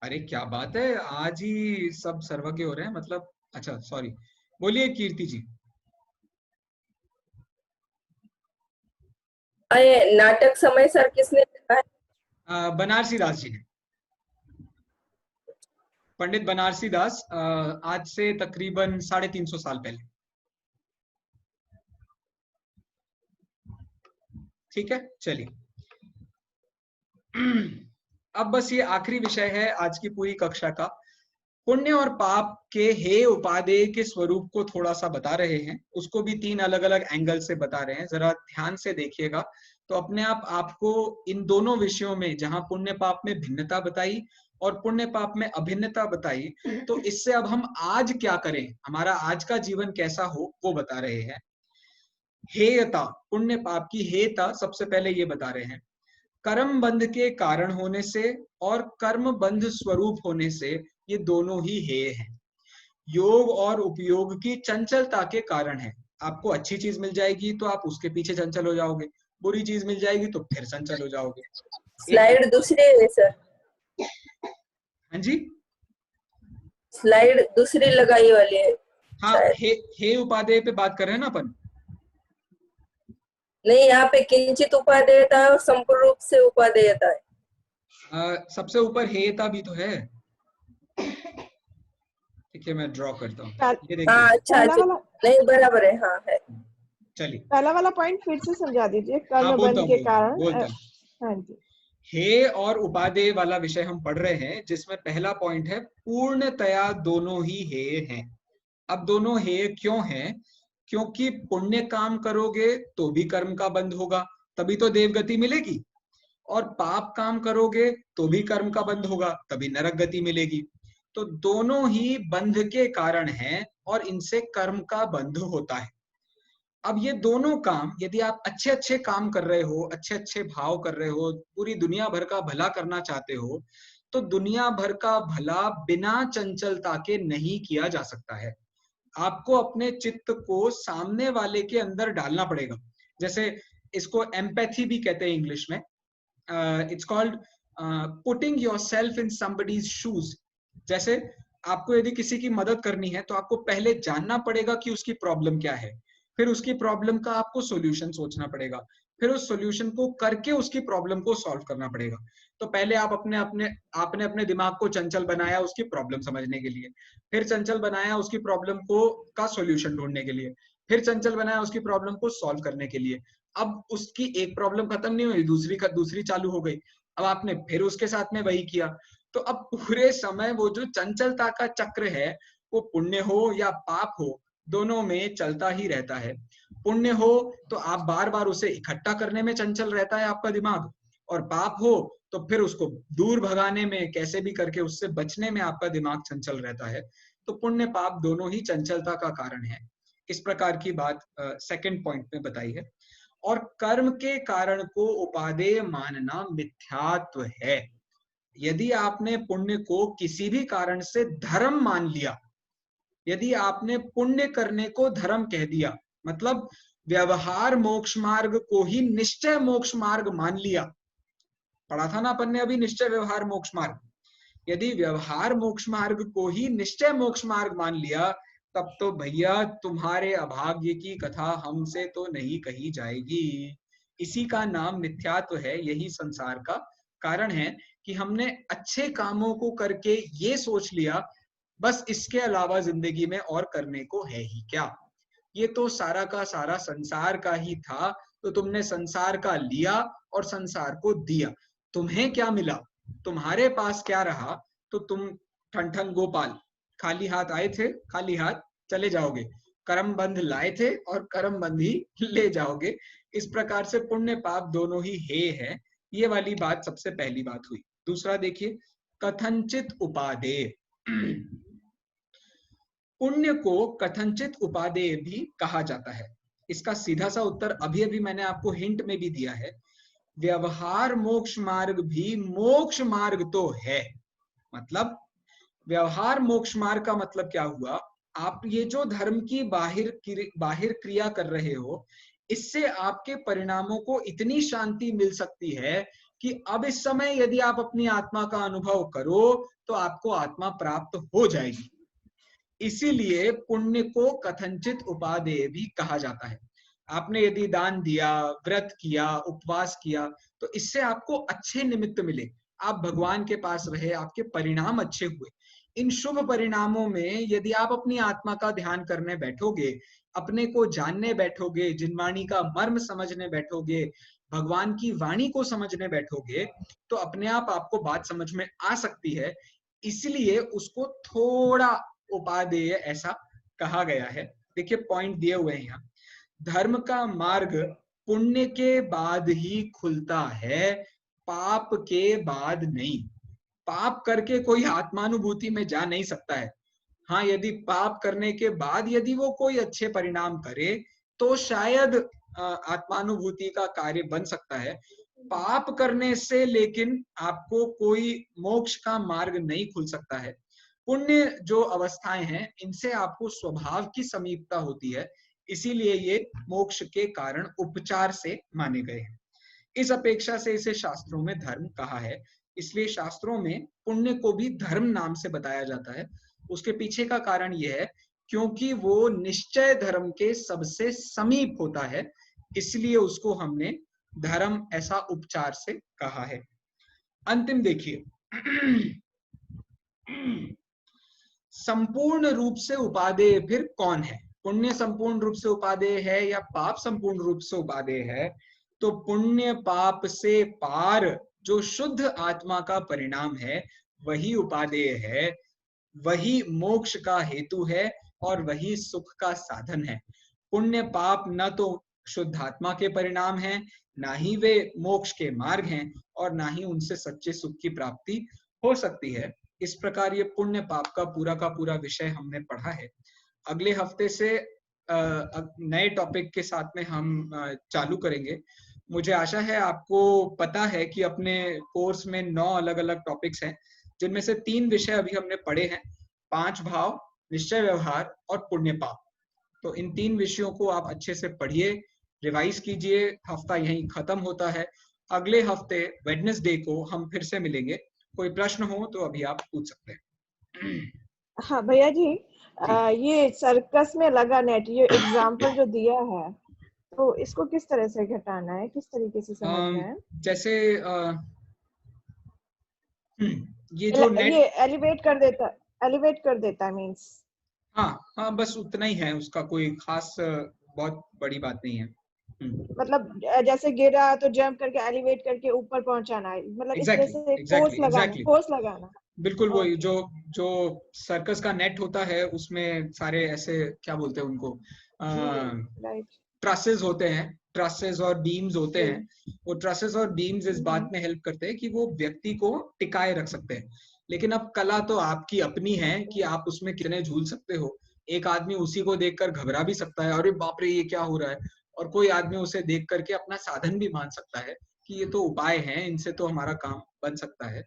अरे क्या बात है, आज ही सब सर्वज्ञ हो रहे हैं, मतलब अच्छा सॉरी, बोलिए कीर्ति जी। अरे नाटक समय सर किसने लिखा है? बनारसी दास जी ने, पंडित बनारसी दास, आज से तकरीबन 350 साल पहले। ठीक है, चलिए। अब बस ये आखिरी विषय है आज की पूरी कक्षा का। पुण्य और पाप के हे उपादेय के स्वरूप को थोड़ा सा बता रहे हैं, उसको भी 3 अलग अलग एंगल से बता रहे हैं। जरा ध्यान से देखिएगा तो अपने आप आपको इन दोनों विषयों में, जहां पुण्य पाप में भिन्नता बताई और पुण्य पाप में अभिन्नता बताई, तो इससे अब हम आज क्या करें, हमारा आज का जीवन कैसा हो, वो बता रहे हैं। हेयता, पुण्य पाप की हेयता सबसे पहले ये बता रहे हैं। कर्म बंध के कारण होने से और कर्म बंध स्वरूप होने से ये दोनों ही हेय हैं। योग और उपयोग की चंचलता के कारण है। आपको अच्छी चीज मिल जाएगी तो आप उसके पीछे चंचल हो जाओगे, बुरी चीज मिल जाएगी तो फिर चंचल हो जाओगे। स्लाइड दूसरी है सर। हाँ जी, स्लाइड दूसरी लगाई वाली है। हाँ, हे उपादेय पे बात कर रहे हैं ना अपन। नहीं, यहाँ पे किंचित उपादेयता है और संपूर्ण रूप से उपादेयता है। सबसे ऊपर हेयता भी तो है। ठीक है, मैं ड्रॉ करता हूँ, ये देखिए। हाँ अच्छा, नहीं बराबर है, हाँ है। चलिए, पहला वाला पॉइंट फिर से समझा दीजिए। कर्म हाँ, बंध के कारण। बोलता हाँ जी। हे और उपादेय वाला विषय हम पढ़ रहे हैं, जिसमें पहला पॉइंट है पूर्णतया दोनों ही हेय हैं। अब दोनों हेय क्यों हैं? क्योंकि पुण्य काम करोगे तो भी कर्म का बंध होगा, तभी तो देवगति मिलेगी, और पाप काम करोगे तो भी कर्म का बंध होगा, तभी नरक गति मिलेगी। तो दोनों ही बंध के कारण हैं और इनसे कर्म का बंध होता है। अब ये दोनों काम, यदि आप अच्छे अच्छे काम कर रहे हो, अच्छे अच्छे भाव कर रहे हो, पूरी दुनिया भर का भला करना चाहते हो, तो दुनिया भर का भला बिना चंचलता के नहीं किया जा सकता है। आपको अपने चित्त को सामने वाले के अंदर डालना पड़ेगा। जैसे इसको एम्पैथी भी कहते हैं इंग्लिश में। It's called putting yourself in somebody's shoes. जैसे आपको यदि किसी की मदद करनी है तो आपको पहले जानना पड़ेगा कि उसकी प्रॉब्लम क्या है, फिर उसकी प्रॉब्लम का आपको सॉल्यूशन सोचना पड़ेगा, फिर उस सॉल्यूशन को करके उसकी प्रॉब्लम को सॉल्व करना पड़ेगा। तो पहले आप आपने अपने दिमाग को चंचल बनाया उसकी प्रॉब्लम समझने के लिए, फिर चंचल बनाया उसकी प्रॉब्लम को का सॉल्यूशन ढूंढने के लिए, फिर चंचल बनाया उसकी प्रॉब्लम को सॉल्व करने के लिए। अब उसकी एक प्रॉब्लम खत्म नहीं हुई, दूसरी चालू हो गई, अब आपने फिर उसके साथ में वही किया। तो अब पूरे समय वो जो चंचलता का चक्र है, वो पुण्य हो या पाप हो, दोनों में चलता ही रहता है। पुण्य हो तो आप बार बार उसे इकट्ठा करने में चंचल रहता है आपका दिमाग, और पाप हो तो फिर उसको दूर भगाने में, कैसे भी करके उससे बचने में आपका दिमाग चंचल रहता है। तो पुण्य पाप दोनों ही चंचलता का कारण है। इस प्रकार की बात सेकंड पॉइंट में बताई है। और कर्म के कारण को उपादेय मानना मिथ्यात्व है। यदि आपने पुण्य को किसी भी कारण से धर्म मान लिया, यदि आपने पुण्य करने को धर्म कह दिया, मतलब व्यवहार मोक्ष मार्ग को ही निश्चय मोक्ष मार्ग मान लिया, पढ़ा था ना अपन ने अभी निश्चय व्यवहार मोक्ष मार्ग, यदि व्यवहार मोक्ष मार्ग को ही निश्चय मोक्ष मार्ग मान लिया, तब तो भैया तुम्हारे अभाग्य की कथा हमसे तो नहीं कही जाएगी। इसी का नाम मिथ्यात्व है। यही संसार का कारण है कि हमने अच्छे कामों को करके ये सोच लिया बस इसके अलावा जिंदगी में और करने को है ही क्या। ये तो सारा का सारा संसार का ही था, तो तुमने संसार का लिया और संसार को दिया। तुम्हें क्या मिला, तुम्हारे पास क्या रहा, तो तुम ठन ठन गोपाल, खाली हाथ आए थे, खाली हाथ चले जाओगे। कर्म बंध लाए थे और कर्म बंध ही ले जाओगे। इस प्रकार से पुण्य पाप दोनों ही हे है। ये वाली बात सबसे पहली बात हुई। दूसरा देखिए, कथनचित उपादेय। पुण्य को कथनचित उपादेय भी कहा जाता है। इसका सीधा सा उत्तर अभी अभी मैंने आपको हिंट में भी दिया है। व्यवहार मोक्ष मार्ग भी मोक्ष मार्ग तो है। मतलब व्यवहार मोक्ष मार्ग का मतलब क्या हुआ, आप ये जो धर्म की बाहिर क्रिया कर रहे हो, इससे आपके परिणामों को इतनी शांति मिल सकती है कि अब इस समय यदि आप अपनी आत्मा का अनुभव करो तो आपको आत्मा प्राप्त हो जाएगी। इसीलिए पुण्य को कथनचित उपादेय भी कहा जाता है। आपने यदि दान दिया, व्रत किया, उपवास किया, तो इससे आपको अच्छे निमित्त मिले, आप भगवान के पास रहे, आपके परिणाम अच्छे हुए। इन शुभ परिणामों में यदि आप अपनी आत्मा का ध्यान करने बैठोगे, अपने को जानने बैठोगे, जिनवाणी का मर्म समझने बैठोगे, भगवान की वाणी को समझने बैठोगे, तो अपने आप आपको बात समझ में आ सकती है। इसलिए उसको थोड़ा उपादेय ऐसा कहा गया है। देखिए पॉइंट दिए हुए हैं यहाँ। धर्म का मार्ग पुण्य के बाद ही खुलता है, पाप के बाद नहीं। पाप करके कोई आत्मानुभूति में जा नहीं सकता है। हाँ, यदि पाप करने के बाद यदि वो कोई अच्छे परिणाम करे तो शायद आत्मानुभूति का कार्य बन सकता है। पाप करने से लेकिन आपको कोई मोक्ष का मार्ग नहीं खुल सकता है। पुण्य जो अवस्थाएं हैं, इनसे आपको स्वभाव की समीपता होती है, इसीलिए ये मोक्ष के कारण उपचार से माने गए हैं। इस अपेक्षा से इसे शास्त्रों में धर्म कहा है। इसलिए शास्त्रों में पुण्य को भी धर्म नाम से बताया जाता है। उसके पीछे का कारण यह है क्योंकि वो निश्चय धर्म के सबसे समीप होता है, इसलिए उसको हमने धर्म ऐसा उपचार से कहा है। अंतिम देखिए, संपूर्ण रूप से उपादेय फिर कौन है? पुण्य संपूर्ण रूप से उपादेय है या पाप संपूर्ण रूप से उपादेय है? तो पुण्य पाप से पार जो शुद्ध आत्मा का परिणाम है वही उपादेय है, वही मोक्ष का हेतु है और वही सुख का साधन है। पुण्य पाप न तो शुद्ध आत्मा के परिणाम हैं, ना ही वे मोक्ष के मार्ग हैं, और ना ही उनसे सच्चे सुख की प्राप्ति हो सकती है। इस प्रकार ये पुण्य पाप का पूरा विषय हमने पढ़ा है। अगले हफ्ते से नए टॉपिक के साथ में हम चालू करेंगे। मुझे आशा है आपको पता है कि अपने कोर्स में 9 अलग अलग टॉपिक्स हैं, जिनमें से 3 विषय अभी हमने पढ़े हैं, 5 भाव, निश्चय व्यवहार और पुण्य पाप। तो इन 3 विषयों को आप अच्छे से पढ़िए, रिवाइज कीजिए। हफ्ता यहीं खत्म होता है। अगले हफ्ते वेडनेसडे को हम फिर से मिलेंगे। कोई प्रश्न हो तो अभी आप पूछ सकते हैं। हाँ भैया जी, ये सर्कस में लगा नेट, ये एग्जाम्पल जो दिया है, तो इसको किस तरह से घटाना है, किस तरीके से समझना है? जैसे ये जो नेट ये एलिवेट कर देता मींस। हाँ, बस उतना ही है, उसका कोई खास बहुत बड़ी बात नहीं है। मतलब जैसे गिरा तो जंप करके एलिवेट करके ऊपर पहुंचाना है, मतलब इस तरह से फोर्स लगाना। बिल्कुल वही जो सर्कस का नेट होता है, उसमें सारे ऐसे क्या बोलते हैं उनको, ट्रसेस होते हैं, ट्रसेस और बीम्स होते हैं, वो ट्रसेस और बीम्स इस बात में हेल्प करते हैं कि वो व्यक्ति को टिकाए रख सकते हैं। लेकिन अब कला तो आपकी अपनी है कि आप उसमें कितने झूल सकते हो। एक आदमी उसी को देखकर घबरा भी सकता है, अरे बाप रे ये क्या हो रहा है, और कोई आदमी उसे देख करके अपना साधन भी मान सकता है कि ये तो उपाय हैं, इनसे तो हमारा काम बन सकता है।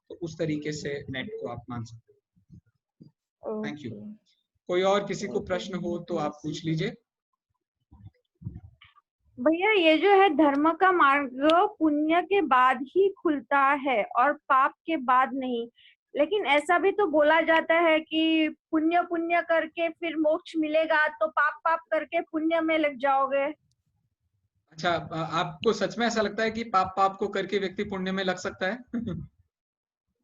तो उस तरीके से नेट को आप मान सकते हो। Thank you. कोई और किसी को प्रश्न हो तो आप पूछ लीजिए। भैया ये जो है धर्म का मार्ग पुण्य के बाद ही खुलता है और पाप के बाद नहीं, लेकिन ऐसा भी तो बोला जाता है कि पुण्य पुण्य करके फिर मोक्ष मिलेगा, तो पाप पाप करके पुण्य में लग जाओगे। अच्छा, आपको सच में ऐसा लगता है कि पाप पाप को करके व्यक्ति पुण्य में लग सकता है?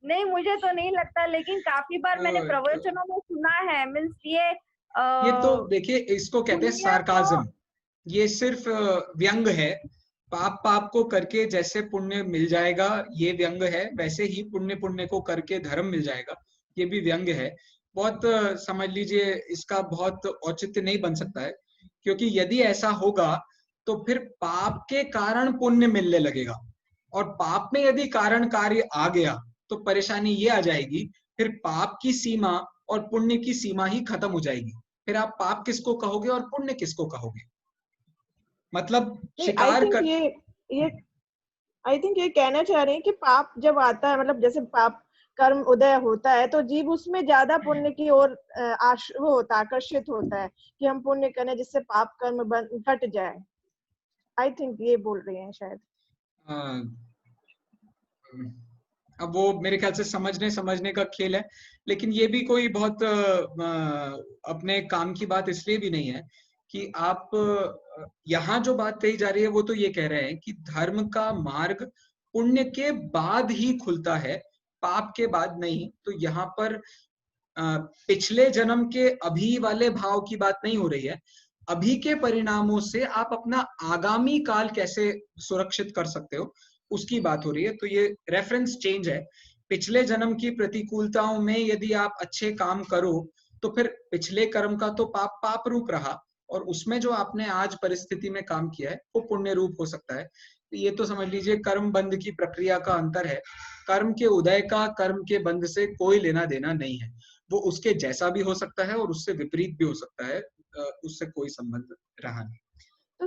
नहीं, मुझे तो नहीं लगता, लेकिन काफी बार मैंने प्रवचनों में सुना है। मीन्स ये तो देखिए, इसको कहते हैं सार्काज्म। ये सिर्फ व्यंग है। पाप पाप को करके जैसे पुण्य मिल जाएगा, ये व्यंग है। वैसे ही पुण्य पुण्य को करके धर्म मिल जाएगा, ये भी व्यंग है। बहुत समझ लीजिए, इसका बहुत औचित्य नहीं बन सकता है, क्योंकि यदि ऐसा होगा तो फिर पाप के कारण पुण्य मिलने लगेगा, और पाप में यदि कारण कार्य आ गया तो परेशानी ये आ जाएगी, फिर पाप की सीमा और पुण्य की सीमा ही खत्म हो जाएगी। फिर आप पाप किसको कहोगे और पुण्य किसको कहोगे? मतलब शिकार कर ये आई थिंक ये कहना चाह रहे हैं कि पाप जब आता है, मतलब जैसे पाप कर्म उदय होता है तो जीव उसमें ज्यादा पुण्य की ओर वो होता है, आकर्षित होता है कि हम पुण्य करें जिससे पाप कर्म घट जाए। आई थिंक ये बोल रहे हैं शायद। अब वो मेरे ख्याल से समझने का खेल है, लेकिन ये भी कोई बहुत अपने काम की बात इसलिए भी नहीं है कि आप यहाँ जो बात कही जा रही है वो तो ये कह रहे हैं कि धर्म का मार्ग पुण्य के बाद ही खुलता है, पाप के बाद नहीं। तो यहाँ पर पिछले जन्म के अभी वाले भाव की बात नहीं हो रही है। अभी के परिणामों से आप अपना आगामी काल कैसे सुरक्षित कर सकते हो, उसकी बात हो रही है। तो ये रेफरेंस चेंज है। पिछले जन्म की प्रतिकूलताओं में यदि आप अच्छे काम करो तो फिर पिछले कर्म का तो पाप पाप रूप रहा, और उसमें जो आपने आज परिस्थिति में काम किया है वो पुण्य रूप हो सकता है। तो ये तो समझ लीजिए कर्म बंध की प्रक्रिया का अंतर है। कर्म के उदय का कर्म के बंध से कोई लेना देना नहीं है। वो उसके जैसा भी हो सकता है और उससे विपरीत भी हो सकता है, उससे कोई संबंध रहा नहीं। तो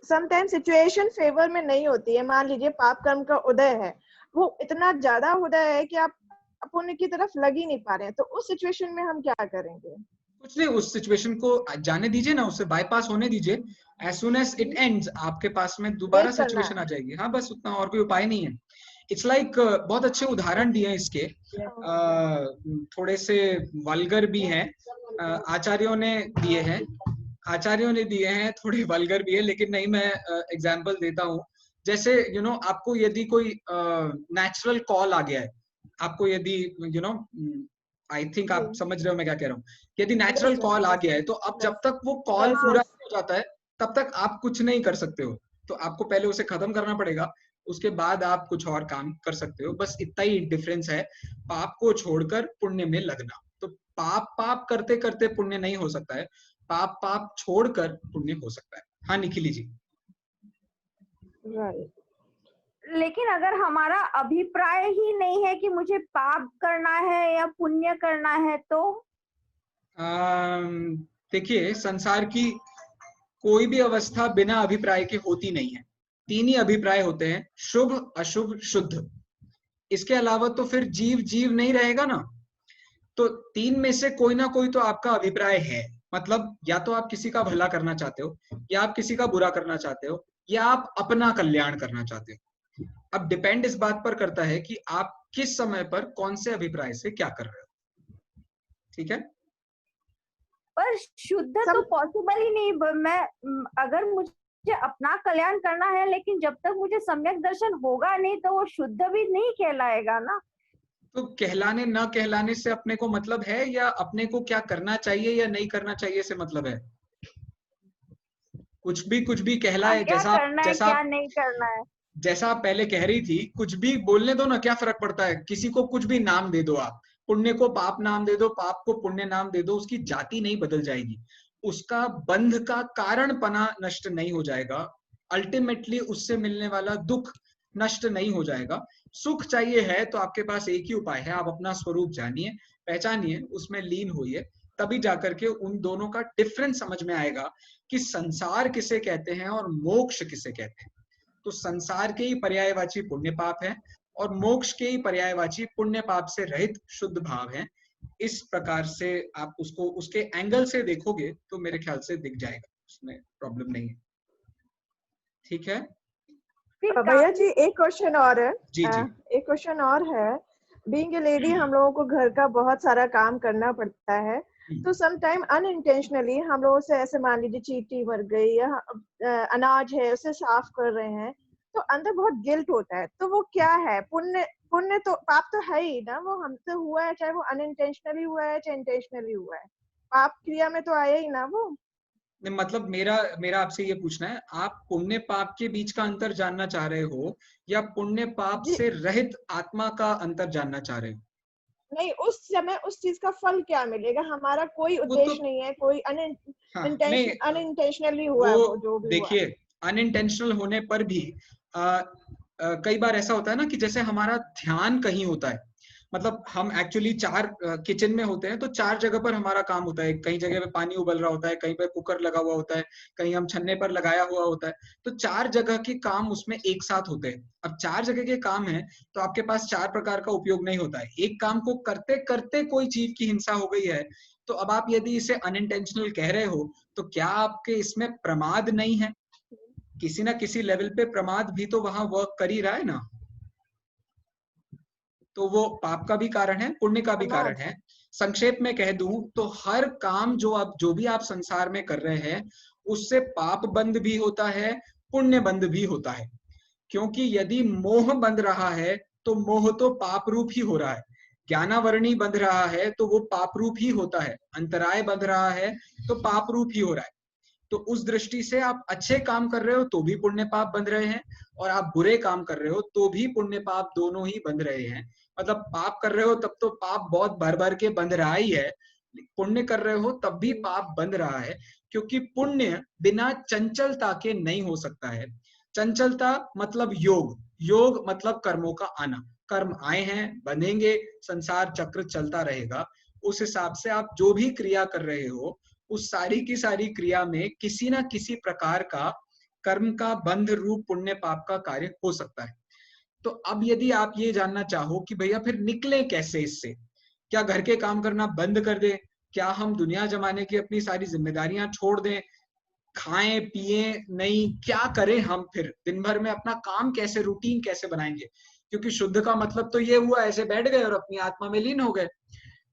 समटाइम सिचुएशन फेवर में नहीं होती है। मान लीजिए पाप कर्म का उदय है, वो इतना ज्यादा उदय है कि आप पुण्य की तरफ लग ही नहीं पा रहे हैं, तो उस सिचुएशन में हम क्या करेंगे? कुछ नहीं, उस सिचुएशन को जाने दीजिए ना, उससे बाईपास होने दीजिए। As soon as it ends आपके पास में दोबारा सिचुएशन आ जाएगी। हाँ, बस उतना, और कोई उपाय नहीं है। इट्स लाइक बहुत अच्छे उदाहरण दिए हैं इसके, थोड़े से वल्गर भी हैं, आचार्यों ने दिए हैं, थोड़े वल्गर भी है, लेकिन नहीं, मैं एग्जाम्पल देता हूँ। जैसे आपको यदि कोई नेचुरल कॉल आ गया है, आपको यदि आई थिंक आप समझ रहे हो मैं क्या कह रहा हूँ। यदि नेचुरल कॉल आ गया है तो अब जब तक वो कॉल पूरा हो जाता है तब तक आप कुछ नहीं कर सकते हो। तो आपको पहले उसे खत्म करना पड़ेगा, उसके बाद आप कुछ और काम कर सकते हो। बस इतना ही डिफरेंस है, पाप को छोड़कर पुण्य में लगना। तो पाप पाप करते करते पुण्य नहीं हो सकता है, पाप पाप छोड़कर पुण्य हो सकता है। हाँ निखिली जी। लेकिन अगर हमारा अभिप्राय ही नहीं है कि मुझे पाप करना है या पुण्य करना है तो देखिए, संसार की कोई भी अवस्था बिना अभिप्राय के होती नहीं है। 3 ही अभिप्राय होते हैं, शुभ अशुभ शुद्ध। इसके अलावा तो फिर जीव नहीं रहेगा ना। तो 3 में से कोई ना कोई तो आपका अभिप्राय है। मतलब या तो आप किसी का भला करना चाहते हो, या आप किसी का बुरा करना चाहते हो, या आप अपना कल्याण करना चाहते हो। अब डिपेंड इस बात पर करता है कि आप किस समय पर कौन से अभिप्राय से क्या कर रहे हो। ठीक है, पर शुद्ध तो पॉसिबल ही नहीं। मैं अगर मुझे अपना कल्याण करना है, लेकिन जब तक मुझे सम्यक दर्शन होगा नहीं तो वो शुद्ध भी नहीं कहलाएगा ना। तो कहलाने न कहलाने से अपने को मतलब है, या अपने को क्या करना चाहिए या नहीं करना चाहिए से मतलब है? कुछ भी कहलाए, जैसा क्या नहीं करना है, जैसा आप पहले कह रही थी, कुछ भी बोलने दो ना, क्या फर्क पड़ता है? किसी को कुछ भी नाम दे दो, आप पुण्य को पाप नाम दे दो, पाप को पुण्य नाम दे दो, उसकी जाति नहीं बदल जाएगी। उसका बंध का कारणपना नष्ट नहीं हो जाएगा, अल्टीमेटली उससे मिलने वाला दुख नष्ट नहीं हो जाएगा। सुख चाहिए है तो आपके पास एक ही उपाय है, आप अपना स्वरूप जानिए, पहचानिए, उसमें लीन होइए, तभी जाकर के उन दोनों का डिफरेंस समझ में आएगा कि संसार किसे कहते हैं और मोक्ष किसे कहते हैं। तो संसार के ही पर्यायवाची पुण्य पाप है और मोक्ष के ही पर्यायवाची पुण्य पाप से रहित शुद्ध भाव है। इस प्रकार से आप उसको उसके एंगल से देखोगे तो मेरे ख्याल से दिख जाएगा, उसमें प्रॉब्लम नहीं है। ठीक है भैया जी, एक क्वेश्चन और है। जी जी। एक क्वेश्चन और है। बीइंग ए लेडी, हम लोगों को घर का बहुत सारा काम करना पड़ता है, तो समटाइम अनइंटेंशनली हम लोगों से, ऐसे मान लीजिए चींटी मर गई या अनाज है उसे साफ कर रहे हैं, तो अंदर बहुत गिल्ट होता है। तो वो क्या है? पुण्य पुण्य तो पाप तो है ही ना, वो हमसे हुआ है, चाहे वो अनइंटेंशनली हुआ है चाहे इंटेंशनली हुआ है, पाप क्रिया में तो आया ही ना वो। मतलब मेरा आपसे ये पूछना है, आप पुण्य पाप के बीच का अंतर जानना चाह रहे हो या पुण्य पाप से रहित आत्मा का अंतर जानना चाह रहे हो? नहीं, उस समय उस चीज का फल क्या मिलेगा? हमारा कोई उद्देश्य नहीं है, कोई अनइंटेंशनली हुआ है वो जो भी हुआ। देखिए, अनइंटेंशनल होने पर भी कई बार ऐसा होता है ना कि जैसे हमारा ध्यान कहीं होता है, मतलब हम एक्चुअली 4 किचन में होते हैं, तो 4 जगह पर हमारा काम होता है। कहीं जगह पे पानी उबल रहा होता है, कहीं पे कुकर लगा हुआ होता है, कहीं हम छन्ने पर लगाया हुआ होता है, तो 4 जगह के काम उसमें एक साथ होते हैं। अब 4 जगह के काम है तो आपके पास 4 प्रकार का उपयोग नहीं होता है। एक काम को करते करते कोई जीव की हिंसा हो गई है, तो अब आप यदि इसे अनइंटेंशनल कह रहे हो, तो क्या आपके इसमें प्रमाद नहीं है? किसी ना किसी लेवल पे प्रमाद भी तो वहां वर्क कर ही रहा है ना, तो वो पाप का भी कारण है, पुण्य का भी कारण है। संक्षेप में कह दूं तो हर काम जो भी आप संसार में कर रहे हैं, उससे पाप बंध भी होता है, पुण्य बंध भी होता है। क्योंकि यदि मोह बंध रहा है तो मोह तो पाप रूप ही हो रहा है, ज्ञानावरणी बंध रहा है तो वो पाप रूप ही होता है, अंतराय बंध रहा है तो पाप रूप ही हो रहा है। तो उस दृष्टि से आप अच्छे काम कर रहे हो तो भी पुण्य पाप बंध रहे हैं, और आप बुरे काम कर रहे हो तो भी पुण्य पाप दोनों ही बंध रहे हैं। मतलब पाप कर रहे हो तब तो पाप बहुत भर भर के बंध रहा ही है, पुण्य कर रहे हो तब भी पाप बंध रहा है, क्योंकि पुण्य बिना चंचलता के नहीं हो सकता है। चंचलता मतलब योग, योग मतलब कर्मों का आना, कर्म आए हैं, बनेंगे, संसार चक्र चलता रहेगा। उस हिसाब से आप जो भी क्रिया कर रहे हो, उस सारी की सारी क्रिया में किसी ना किसी प्रकार का कर्म का बंध रूप पुण्य पाप का कार्य हो सकता है। तो अब यदि आप ये जानना चाहो कि भैया फिर निकले कैसे इससे, क्या घर के काम करना बंद कर दें, क्या हम दुनिया जमाने की अपनी सारी जिम्मेदारियां छोड़ दें, खाएं पिए नहीं, क्या करें हम फिर दिन भर में अपना काम कैसे, रूटीन कैसे बनाएंगे? क्योंकि शुद्ध का मतलब तो ये हुआ ऐसे बैठ गए और अपनी आत्मा में लीन हो गए।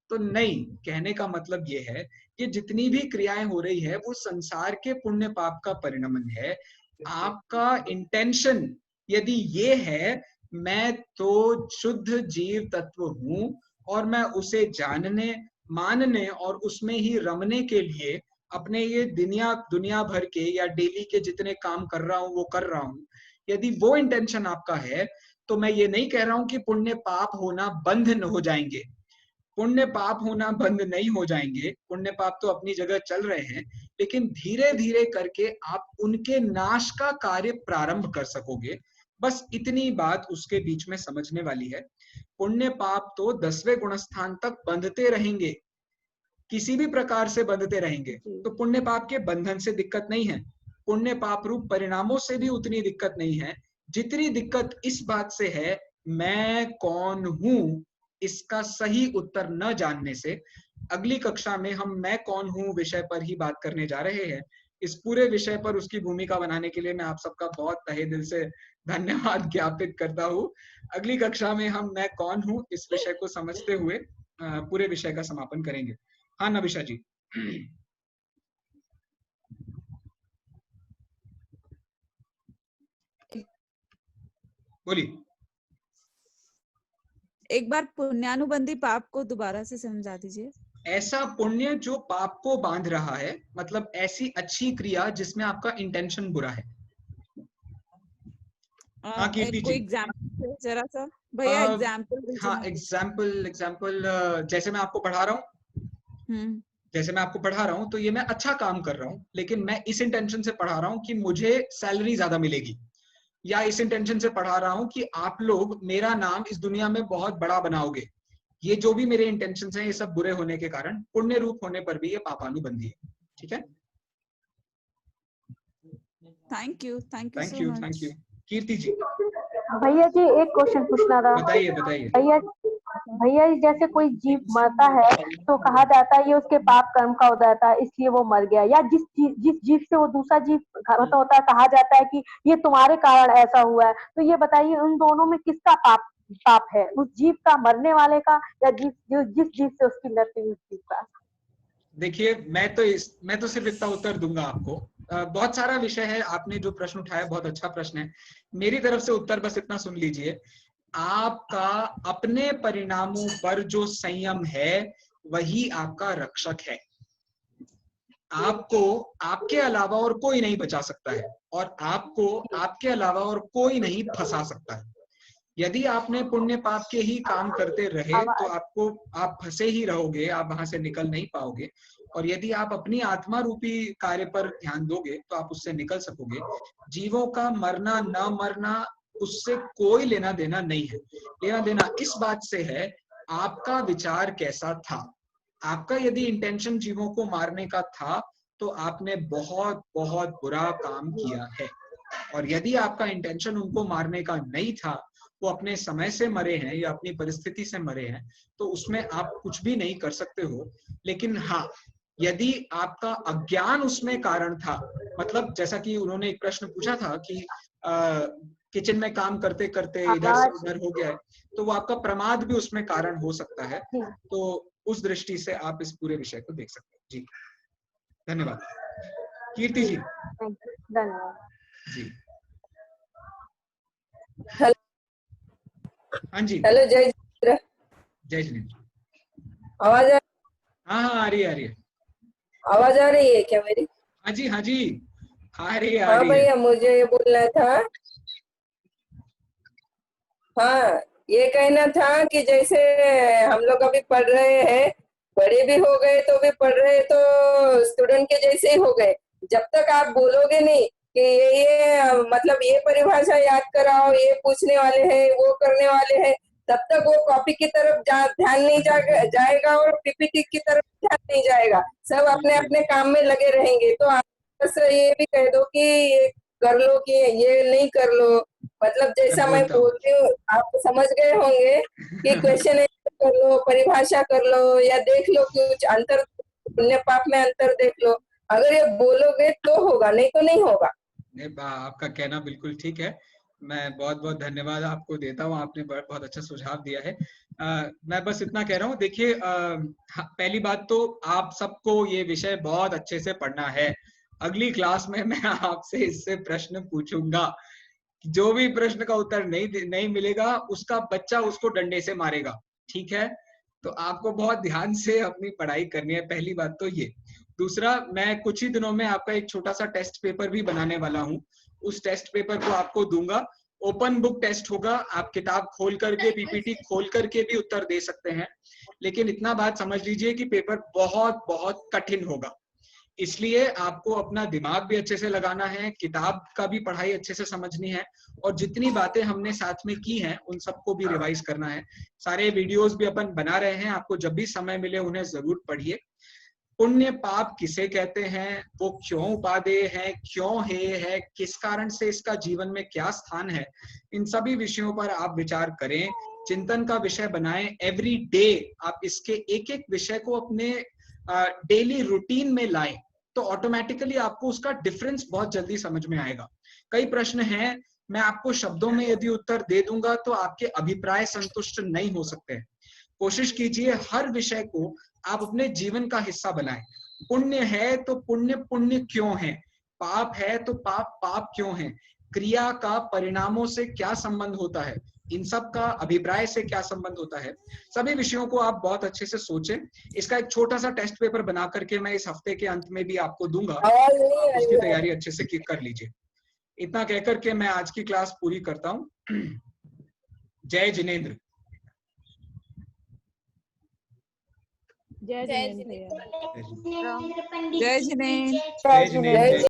तो नहीं, कहने का मतलब ये है कि जितनी भी क्रियाएं हो रही है वो संसार के पुण्य पाप का परिणमन है। आपका इंटेंशन यदि ये है मैं तो शुद्ध जीव तत्व हूं और मैं उसे जानने, मानने और उसमें ही रमने के लिए अपने ये दुनिया भर के या डेली के जितने काम कर रहा हूं वो कर रहा हूं, यदि वो इंटेंशन आपका है, तो मैं ये नहीं कह रहा हूं कि पुण्य पाप होना बंद न हो जाएंगे। पुण्य पाप होना बंद नहीं हो जाएंगे, पुण्य पाप तो अपनी जगह चल रहे हैं, लेकिन धीरे धीरे करके आप उनके नाश का कार्य प्रारंभ कर सकोगे। बस इतनी बात उसके बीच में समझने वाली है। पुण्य पाप तो 10वें गुणस्थान तक बंधते रहेंगे, किसी भी प्रकार से बंधते रहेंगे, तो पुण्य पाप के बंधन से दिक्कत नहीं है, पुण्य पाप रूप परिणामों से भी उतनी दिक्कत नहीं है जितनी दिक्कत इस बात से है मैं कौन हूं इसका सही उत्तर न जानने से। अगली कक्षा में हम मैं कौन हूं विषय पर ही बात करने जा रहे हैं। इस पूरे विषय पर उसकी भूमिका बनाने के लिए मैं आप सबका बहुत तहे दिल से धन्यवाद ज्ञापित करता हूं। अगली कक्षा में हम मैं कौन हूं इस विषय को समझते हुए पूरे विषय का समापन करेंगे। हाँ नविशा जी। बोलिए। एक बार पुण्यानुबंधी पाप को दोबारा से समझा दीजिए। ऐसा पुण्य जो पाप को बांध रहा है, मतलब ऐसी अच्छी क्रिया जिसमें आपका इंटेंशन बुरा है। हाँ कीर्ति कोई जी। एग्जाम्पल जरा सा भैया, एग्जाम्पल। हाँ एग्जाम्पल जैसे मैं आपको पढ़ा रहा हूँ, जैसे मैं आपको पढ़ा रहा हूँ तो ये मैं अच्छा काम कर रहा हूँ, लेकिन मैं इस इंटेंशन से पढ़ा रहा हूँ कि मुझे सैलरी ज्यादा मिलेगी, या इस इंटेंशन से पढ़ा रहा हूँ कि आप लोग मेरा नाम इस दुनिया में बहुत बड़ा बनाओगे। ये जो भी मेरे इंटेंशंस हैं, ये सब बुरे होने के कारण पुण्य रूप होने पर भी ये पापानुबंधी है। ठीक है, thank you thank so you, much. Thank you. Kirti ji भैया जी एक क्वेश्चन पूछना था। बताइए बताइए। भैया जी जैसे कोई जीव मरता है तो कहा जाता है ये उसके पाप कर्म का उदय था इसलिए वो मर गया, या जिस जीव से वो दूसरा जीव घात होता है कहा जाता है कि ये तुम्हारे कारण ऐसा हुआ है। तो ये बताइए उन दोनों में किसका पाप है, उस जीव का, मरने वाले का, या जिस जीव से उसकी मृत्यु हुई उस जीव का? देखिए, मैं तो सिर्फ इतना उत्तर दूंगा आपको। बहुत सारा विषय है, आपने जो प्रश्न उठाया बहुत अच्छा प्रश्न है। मेरी तरफ से उत्तर बस इतना सुन लीजिए, आपका अपने परिणामों पर जो संयम है वही आपका रक्षक है। आपको आपके अलावा और कोई नहीं बचा सकता है, और आपको आपके अलावा और कोई नहीं फंसा सकता है। यदि आपने पुण्य पाप के ही काम करते रहे तो आप फंसे ही रहोगे, आप वहां से निकल नहीं पाओगे। और यदि आप अपनी आत्मा रूपी कार्य पर ध्यान दोगे तो आप उससे निकल सकोगे। जीवों का मरना न मरना उससे कोई लेना देना नहीं है। लेना देना इस बात से है आपका विचार कैसा था। आपका यदि इंटेंशन जीवों को मारने का था तो आपने बहुत बहुत बुरा काम किया है। और यदि आपका इंटेंशन उनको मारने का नहीं था, वो अपने समय से मरे हैं या अपनी परिस्थिति से मरे हैं, तो उसमें आप कुछ भी नहीं कर सकते हो। लेकिन हाँ, यदि आपका अज्ञान उसमें कारण था, मतलब जैसा कि उन्होंने एक प्रश्न पूछा था कि किचन में काम करते करते इधर से उधर हो गया है, तो वो आपका प्रमाद भी उसमें कारण हो सकता है। तो उस दृष्टि से आप इस पूरे विषय को देख सकते हैं। जी धन्यवाद। कीर्ति जी। धन्यवाद जी। हेलो। हाँ जी। हेलो, जय जिनेंद्र। जय जिनेंद्र। आवाज हाँ हाँ, आ रही है, आ रही है। आवाज आ रही है क्या मेरी? हाँ जी, हाँ जी, आ रही है, आ हाँ रही है। भैया, मुझे ये बोलना था। हाँ, ये कहना था कि जैसे हम लोग अभी पढ़ रहे हैं, बड़े भी हो गए तो भी पढ़ रहे तो स्टूडेंट के जैसे ही हो गए। जब तक आप बोलोगे नहीं कि ये मतलब ये परिभाषा याद कराओ, ये पूछने वाले हैं, वो करने वाले हैं, तब तक वो कॉपी की तरफ ध्यान नहीं जाएगा और पीपीटी की तरफ ध्यान नहीं जाएगा। सब अपने अपने काम में लगे रहेंगे। तो आप बस ये भी कह दो कि ये कर लो कि ये नहीं कर लो, मतलब जैसा मैं बोलती हूँ आप समझ गए होंगे कि क्वेश्चन कर लो, परिभाषा कर लो, या देख लो कुछ अंतर, पुण्य पाप में अंतर देख लो। अगर ये बोलोगे तो होगा, नहीं तो नहीं होगा। आपका कहना बिल्कुल ठीक है। मैं बहुत बहुत धन्यवाद आपको देता हूँ, आपने बहुत अच्छा सुझाव दिया है। मैं बस इतना कह रहा हूँ, देखिए पहली बात तो आप सबको ये विषय बहुत अच्छे से पढ़ना है। अगली क्लास में मैं आपसे इससे प्रश्न पूछूंगा। जो भी प्रश्न का उत्तर नहीं मिलेगा उसका बच्चा उसको डंडे से मारेगा। ठीक है, तो आपको बहुत ध्यान से अपनी पढ़ाई करनी है, पहली बात तो ये। दूसरा, मैं कुछ ही दिनों में आपका एक छोटा सा टेस्ट पेपर भी बनाने वाला हूँ। उस टेस्ट पेपर को आपको दूंगा, ओपन बुक टेस्ट होगा। आप किताब खोल करके, पीपीटी खोल करके भी उत्तर दे सकते हैं। लेकिन इतना बात समझ लीजिए कि पेपर बहुत बहुत कठिन होगा, इसलिए आपको अपना दिमाग भी अच्छे से लगाना है, किताब का भी पढ़ाई अच्छे से समझनी है, और जितनी बातें हमने साथ में की हैं उन सबको भी रिवाइज करना है। सारे वीडियोस भी अपन बना रहे हैं, आपको जब भी समय मिले उन्हें जरूर पढ़िए। पुण्य पाप किसे कहते हैं, वो क्यों उपादेय है, क्यों है, किस कारण से इसका जीवन में क्या स्थान है, इन सभी विषयों पर आप विचार करें, चिंतन का विषय बनाएं। एवरी डे आप इसके एक एक विषय को अपने डेली रूटीन में लाएं, तो ऑटोमेटिकली आपको उसका डिफरेंस बहुत जल्दी समझ में आएगा। कई प्रश्न हैं, मैं आपको शब्दों में यदि उत्तर दे दूंगा तो आपके अभिप्राय संतुष्ट नहीं हो सकते। कोशिश कीजिए हर विषय को आप अपने जीवन का हिस्सा बनाएं। पुण्य है तो पुण्य पुण्य क्यों है, पाप है तो पाप पाप क्यों है, क्रिया का परिणामों से क्या संबंध होता है, इन सब का अभिप्राय से क्या संबंध होता है, सभी विषयों को आप बहुत अच्छे से सोचें। इसका एक छोटा सा टेस्ट पेपर बना करके मैं इस हफ्ते के अंत में भी आपको दूंगा, उसकी तैयारी अच्छे से कर लीजिए। इतना कहकर के मैं आज की क्लास पूरी करता हूँ। जय जिनेंद्र। जय जय जिनेंद्र भैया। जिनेंद्र। जय जिनेंद्र। जय जिनेंद्र।